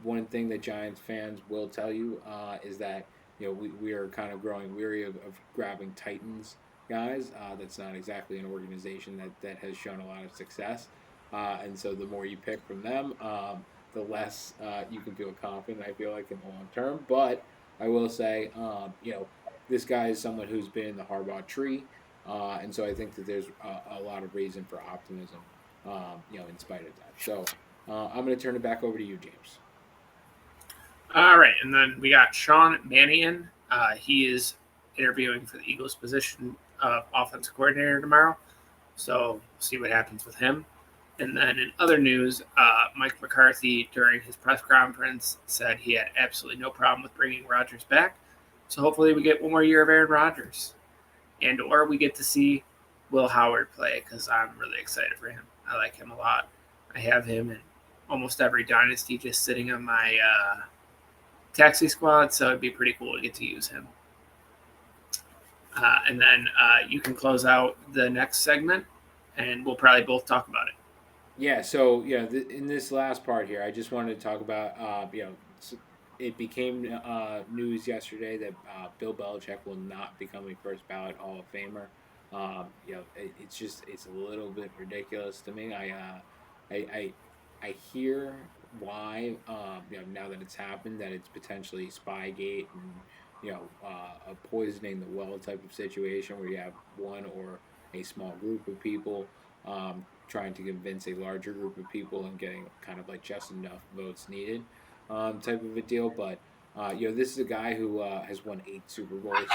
One thing that Giants fans will tell you is that we are kind of growing weary of grabbing Titans guys. That's not exactly an organization that has shown a lot of success, and so the more you pick from them, the less you can feel confident. I feel like in the long term, but I will say, this guy is someone who's been in the Harbaugh tree, and so I think that there's a lot of reason for optimism in spite of that. So I'm going to turn it back over to you, James. All right, and then we got Sean Mannion. He is interviewing for the Eagles position of offensive coordinator tomorrow. So we'll see what happens with him. And then in other news, Mike McCarthy during his press conference said he had absolutely no problem with bringing Rodgers back. So hopefully we get one more year of Aaron Rodgers, and or we get to see Will Howard play because I'm really excited for him. I like him a lot. I have him in almost every dynasty just sitting on my taxi squad, so it'd be pretty cool to get to use him. And then you can close out the next segment, and we'll probably both talk about it. Yeah, so in this last part here, I just wanted to talk about it became news yesterday that Bill Belichick will not become a first ballot Hall of Famer. It's a little bit ridiculous to me. I hear why now that it's happened that it's potentially Spygate and a poisoning the well type of situation where you have one or a small group of people trying to convince a larger group of people and getting kind of like just enough votes needed type of a deal. But this is a guy who has won 8 Super Bowls.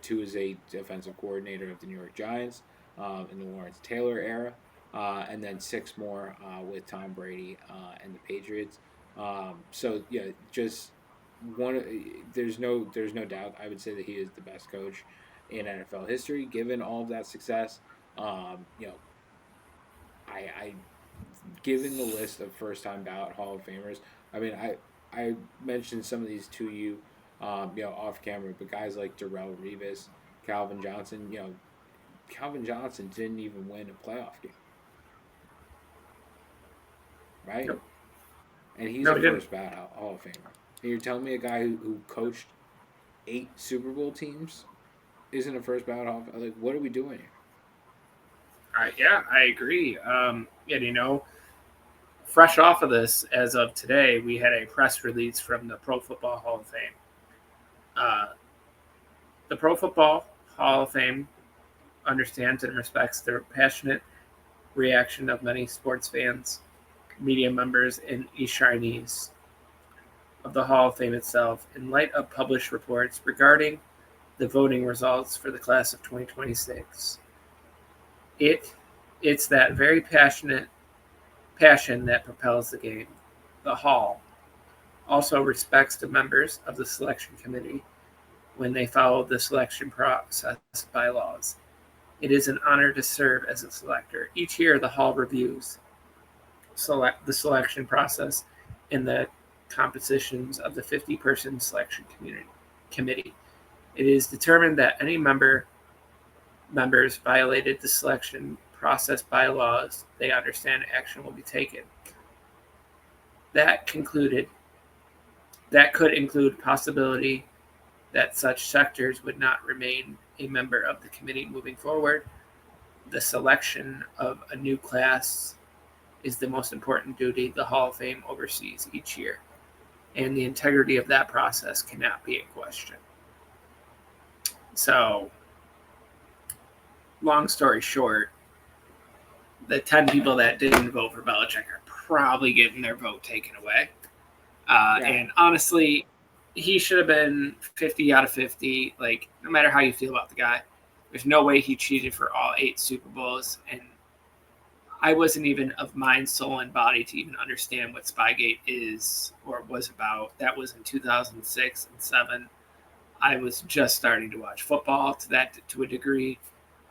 Two as a defensive coordinator of the New York Giants in the Lawrence Taylor era, and then 6 more with Tom Brady and the Patriots. Just one. There's no doubt. I would say that he is the best coach in NFL history, given all of that success. I given the list of first time ballot Hall of Famers, I mean, I mentioned some of these to you, off camera, but guys like Darrell Revis, Calvin Johnson, Calvin Johnson didn't even win a playoff game, right? Nope. And he's No, a he didn't. first ballot Hall of Famer. And you're telling me a guy who coached 8 Super Bowl teams isn't a first ballot Hall of Famer? Like, what are we doing here? Yeah, I agree. And fresh off of this, as of today, we had a press release from the Pro Football Hall of Fame. Uh, the Pro Football Hall of Fame understands and respects the passionate reaction of many sports fans, media members, and e-shinies of the Hall of Fame itself in light of published reports regarding the voting results for the class of 2026. It it's that very passion that propels the game. The Hall also respects the members of the selection committee when they follow the selection process bylaws. It is an honor to serve as a selector. Each year, the Hall reviews the selection process and the compositions of the 50-person selection committee. It is determined that any members violated the selection process bylaws. They understand action will be taken. That concluded that could include possibility that such sectors would not remain a member of the committee moving forward. The selection of a new class is the most important duty the Hall of Fame oversees each year, and the integrity of that process cannot be in question. So, long story short, the 10 people that didn't vote for Belichick are probably getting their vote taken away. Yeah, And honestly, he should have been 50 out of 50. Like, no matter how you feel about the guy, there's no way he cheated for all 8 Super Bowls. And I wasn't even of mind, soul, and body to even understand what Spygate is or was about. That was in 2006 and 7. I was just starting to watch football to a degree.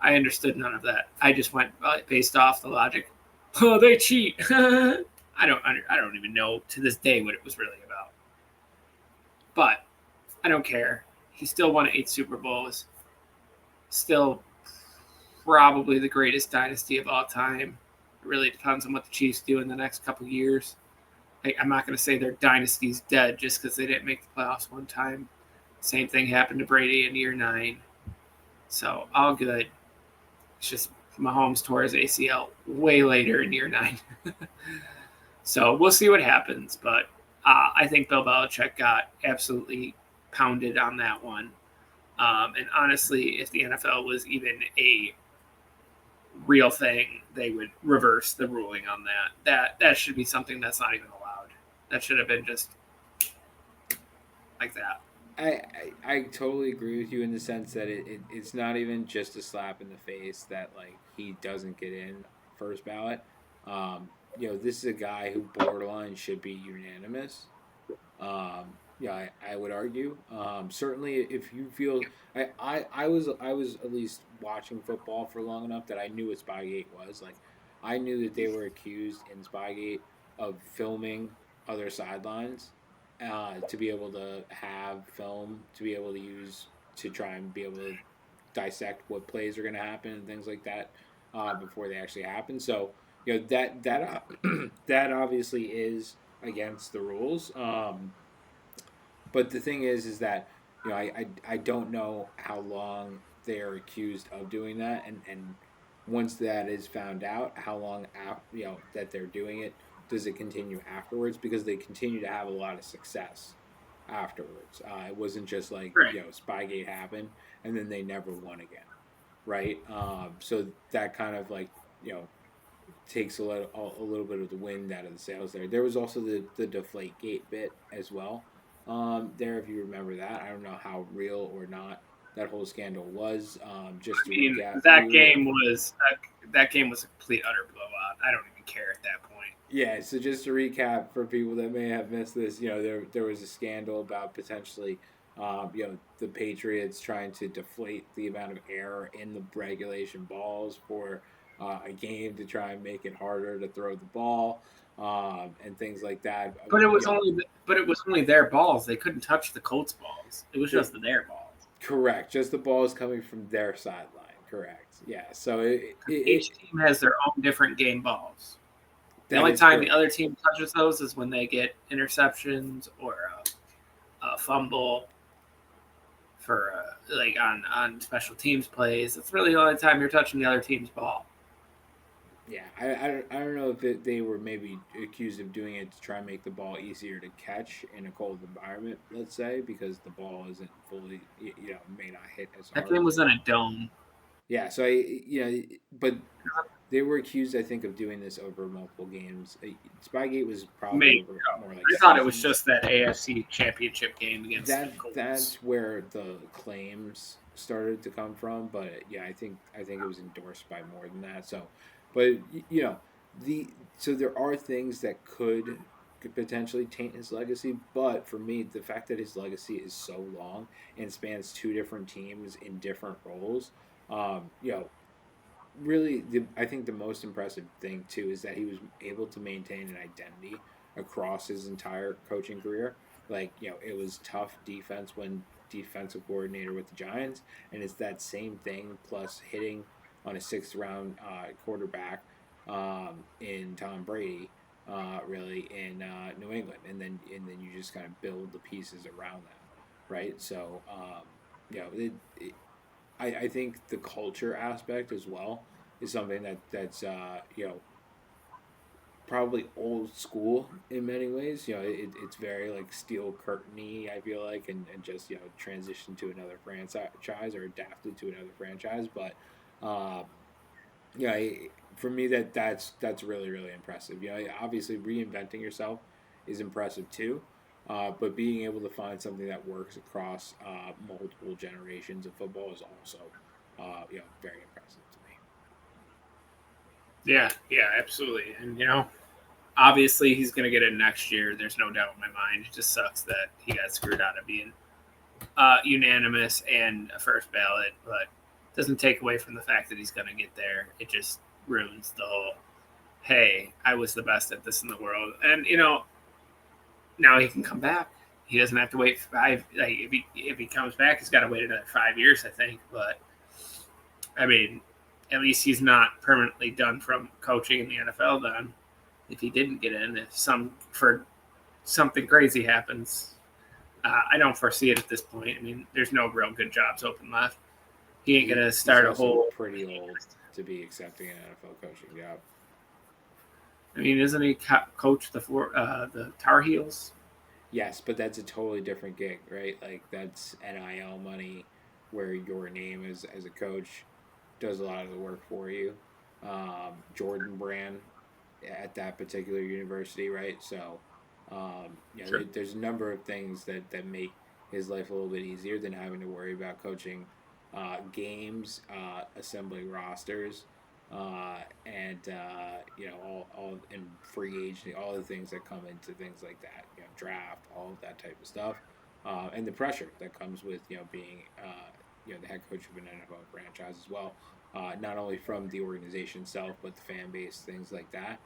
I understood none of that. I just went based off the logic. Oh, they cheat. I don't even know to this day what it was really about. But I don't care. He still won 8 Super Bowls. Still probably the greatest dynasty of all time. It really depends on what the Chiefs do in the next couple of years. I'm not going to say their dynasty's dead just because they didn't make the playoffs one time. Same thing happened to Brady in year 9. So all good. It's just Mahomes tore his ACL way later in year 9. So we'll see what happens. But I think Bill Belichick got absolutely pounded on that one. And honestly, if the NFL was even a real thing, they would reverse the ruling on that. That should be something that's not even allowed. That should have been just like that. I totally agree with you in the sense that it's not even just a slap in the face that like he doesn't get in first ballot. This is a guy who borderline should be unanimous. I would argue. Certainly, if you feel, I was at least watching football for long enough that I knew what Spygate was. Like, I knew that they were accused in Spygate of filming other sidelines, to be able to have film to be able to use to try and be able to dissect what plays are going to happen and things like that, before they actually happen. So that that obviously is against the rules. But the thing is that I don't know how long they are accused of doing that, and once that is found out, how long that they're doing it, does it continue afterwards? Because they continue to have a lot of success afterwards. It wasn't just like Right. Spygate happened and then they never won again, right? So that kind of like takes a little bit of the wind out of the sails there. There was also the Deflate Gate bit as well. There, if you remember that, I don't know how real or not that whole scandal was. Just to I mean, recap for that you, game was that game was a complete utter blowout. I don't even care at that point. yeah. So just to recap for people that may have missed this, there was a scandal about potentially, the Patriots trying to deflate the amount of air in the regulation balls for a game to try and make it harder to throw the ball, and things like that. But it was You know, only their balls. They couldn't touch the Colts balls. It was the, just their balls. correct, just the ball is coming from their sideline. Correct. Yeah. So Each team has their own different game balls. The that only is time the correct. other team touches those is when they get interceptions or a fumble for like on special teams plays. That's really the only time you're touching the other team's ball. Yeah, I don't know if they were maybe accused of doing it to try and make the ball easier to catch in a cold environment, let's say, because the ball isn't fully, may not hit as That hard. game was in a dome. Yeah, so but they were accused, I think, of doing this over multiple games. Spygate was probably Maybe. over more like I thought it was seasons. just that AFC Championship game against the Colts. That's where the claims started to come from, but yeah, I think it was endorsed by more than that. So, but the so there are things that could potentially taint his legacy, but for me, the fact that his legacy is so long and spans two different teams in different roles, um, you know, really, I think the most impressive thing too is that he was able to maintain an identity across his entire coaching career. Like, it was tough defense when defensive coordinator with the Giants, and it's that same thing plus hitting on a sixth round quarterback in Tom Brady, really in New England, and then you just kind of build the pieces around that, right? So, I think the culture aspect as well is something that's probably old school in many ways. It's very like steel curtainy, I feel like, and just transition to another franchise or adapted to another franchise. But uh, yeah, for me that's really really impressive. Obviously reinventing yourself is impressive too, but being able to find something that works across multiple generations of football is also very impressive to me. Yeah, yeah, absolutely. And obviously he's going to get it next year. There's no doubt in my mind. It just sucks that he got screwed out of being unanimous and a first ballot, but it doesn't take away from the fact that he's going to get there. It just ruins the whole. Hey, I was the best at this in the world, and now he can come back. He doesn't have to wait five. Like if he comes back, he's got to wait another 5 years, I think. But I mean, at least he's not permanently done from coaching in the NFL. Then, if he didn't get in, if something crazy happens, I don't foresee it at this point. I mean, there's no real good jobs open left. He ain't gonna He's start a also whole. pretty old to be accepting an NFL coaching job. I mean, isn't he coach the Tar Heels? Yes, but that's a totally different gig, right? Like that's NIL money, where your name as a coach does a lot of the work for you. Jordan Brand at that particular university, right? So, Sure. there's a number of things that make his life a little bit easier than having to worry about coaching games, assembling rosters, and all and free agency, all the things that come into things like that, draft, all of that type of stuff, and the pressure that comes with being the head coach of an NFL franchise as well. Not only from the organization itself, but the fan base, things like that.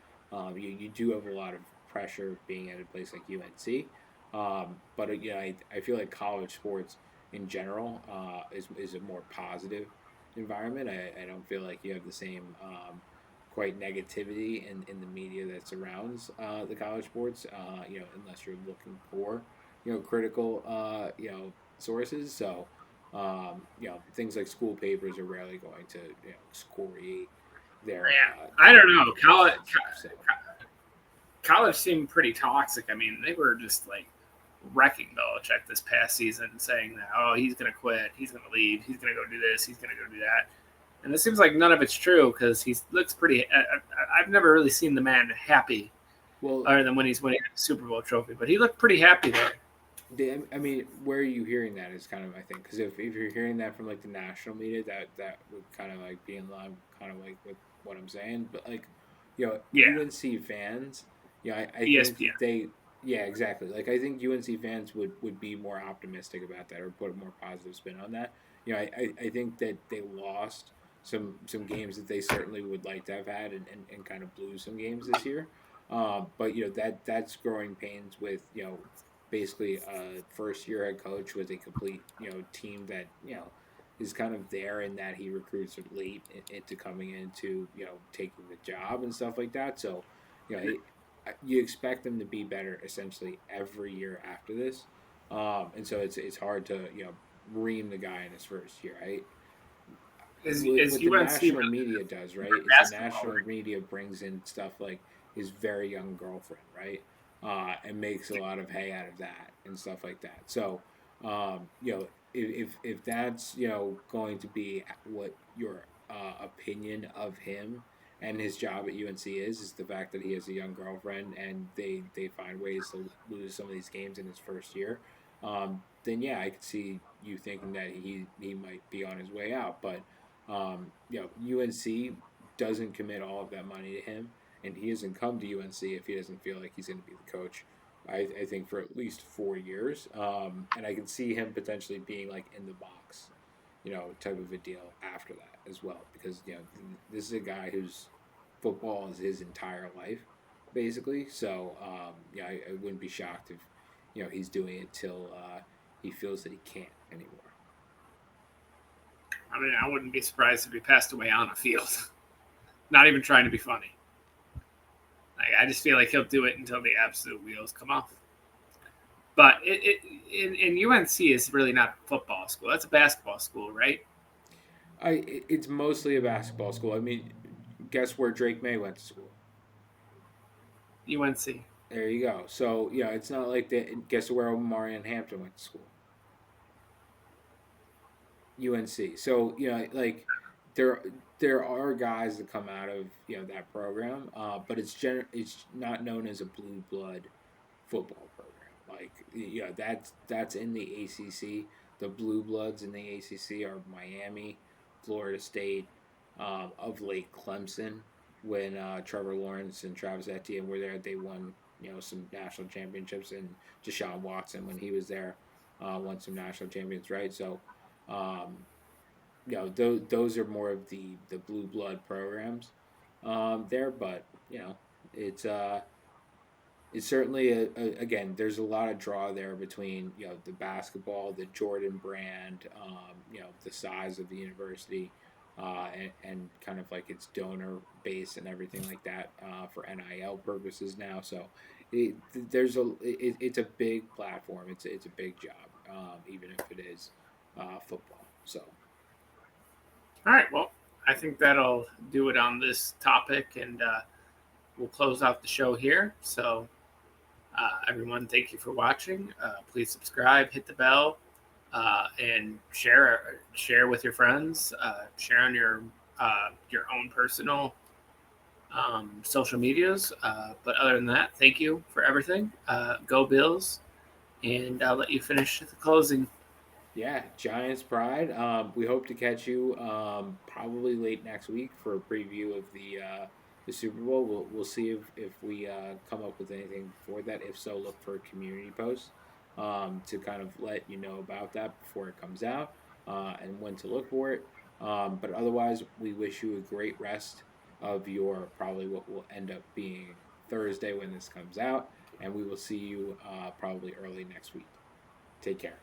You do have a lot of pressure being at a place like UNC, but I feel like college sports in general is a more positive environment. I don't feel like you have the same quite negativity in the media that surrounds the college sports. Unless you're looking for critical sources. So things like school papers are rarely going to excoriate their Yeah, I don't know. posts and stuff. So College seemed pretty toxic. I mean, they were just like wrecking Belichick this past season, saying that he's going to quit, he's going to leave, he's going to go do this, he's going to go do that, and it seems like none of it's true because he looks pretty. I've never really seen the man happy, well, other than when he's winning a Super Bowl trophy, but he looked pretty happy there. I mean, where are you hearing that is kind of I think because if you're hearing that from like the national media, that would kind of like be in line, kind of like with what I'm saying. But like, Yeah, UNC fans, I think ESPN. yeah, exactly. Like I think UNC fans would be more optimistic about that or put a more positive spin on that. I think that they lost some games that they certainly would like to have had, and kind of blew some games this year. But that's growing pains with basically a first year head coach with a complete team that is kind of there in that he recruits late into coming into taking the job and stuff like that. So you expect them to be better essentially every year after this, and so it's hard to ream the guy in his first year. Is What the UNC national really media does, right, for is the basketball? national media brings in stuff like his very young girlfriend, right, and makes a lot of hay out of that and stuff like that. So, if that's going to be what your opinion of him and his job at UNC is the fact that he has a young girlfriend and they find ways to lose some of these games in his first year, then yeah, I could see you thinking that he might be on his way out, but UNC doesn't commit all of that money to him, and he doesn't come to UNC if he doesn't feel like he's going to be the coach. I think for at least 4 years, and I can see him potentially being like in the box, type of a deal after that as well, because this is a guy whose football is his entire life, basically. So yeah, I wouldn't be shocked if he's doing it till he feels that he can't anymore. I mean, I wouldn't be surprised if he passed away on a field. Not even trying to be funny. Like, I just feel like he'll do it until the absolute wheels come off. But in UNC is really not a football school. That's a basketball school, right? It's mostly a basketball school. I mean, guess where Drake May went to school? UNC. There you go. So it's not like that. Guess where Omarion Hampton went to school? UNC. So like there there are guys that come out of that program, but it's not known as a blue blood football program. Like that's in the ACC. The blue bloods in the ACC are Miami, Florida State, of late Clemson. When Trevor Lawrence and Travis Etienne were there, they won some national championships, and Deshaun Watson when he was there won some national champions, right? So um, those are more of the blue blood programs there, but it's it's certainly again. There's a lot of draw there between the basketball, the Jordan brand, the size of the university, and kind of like its donor base and everything like that for NIL purposes now. So it's a big platform. It's a big job, even if it is football. So All right. Well, I think that'll do it on this topic, and we'll close out the show here. So, everyone, thank you for watching. Please subscribe, hit the bell, and share with your friends. Share on your own personal social medias. But other than that, thank you for everything. Go Bills, and I'll let you finish the closing. yeah, Giants Pride. We hope to catch you probably late next week for a preview of the Super Bowl. We'll see if we come up with anything before that. If so, look for a community post to kind of let you know about that before it comes out and when to look for it. But otherwise, we wish you a great rest of your probably what will end up being Thursday when this comes out, and we will see you probably early next week. Take care.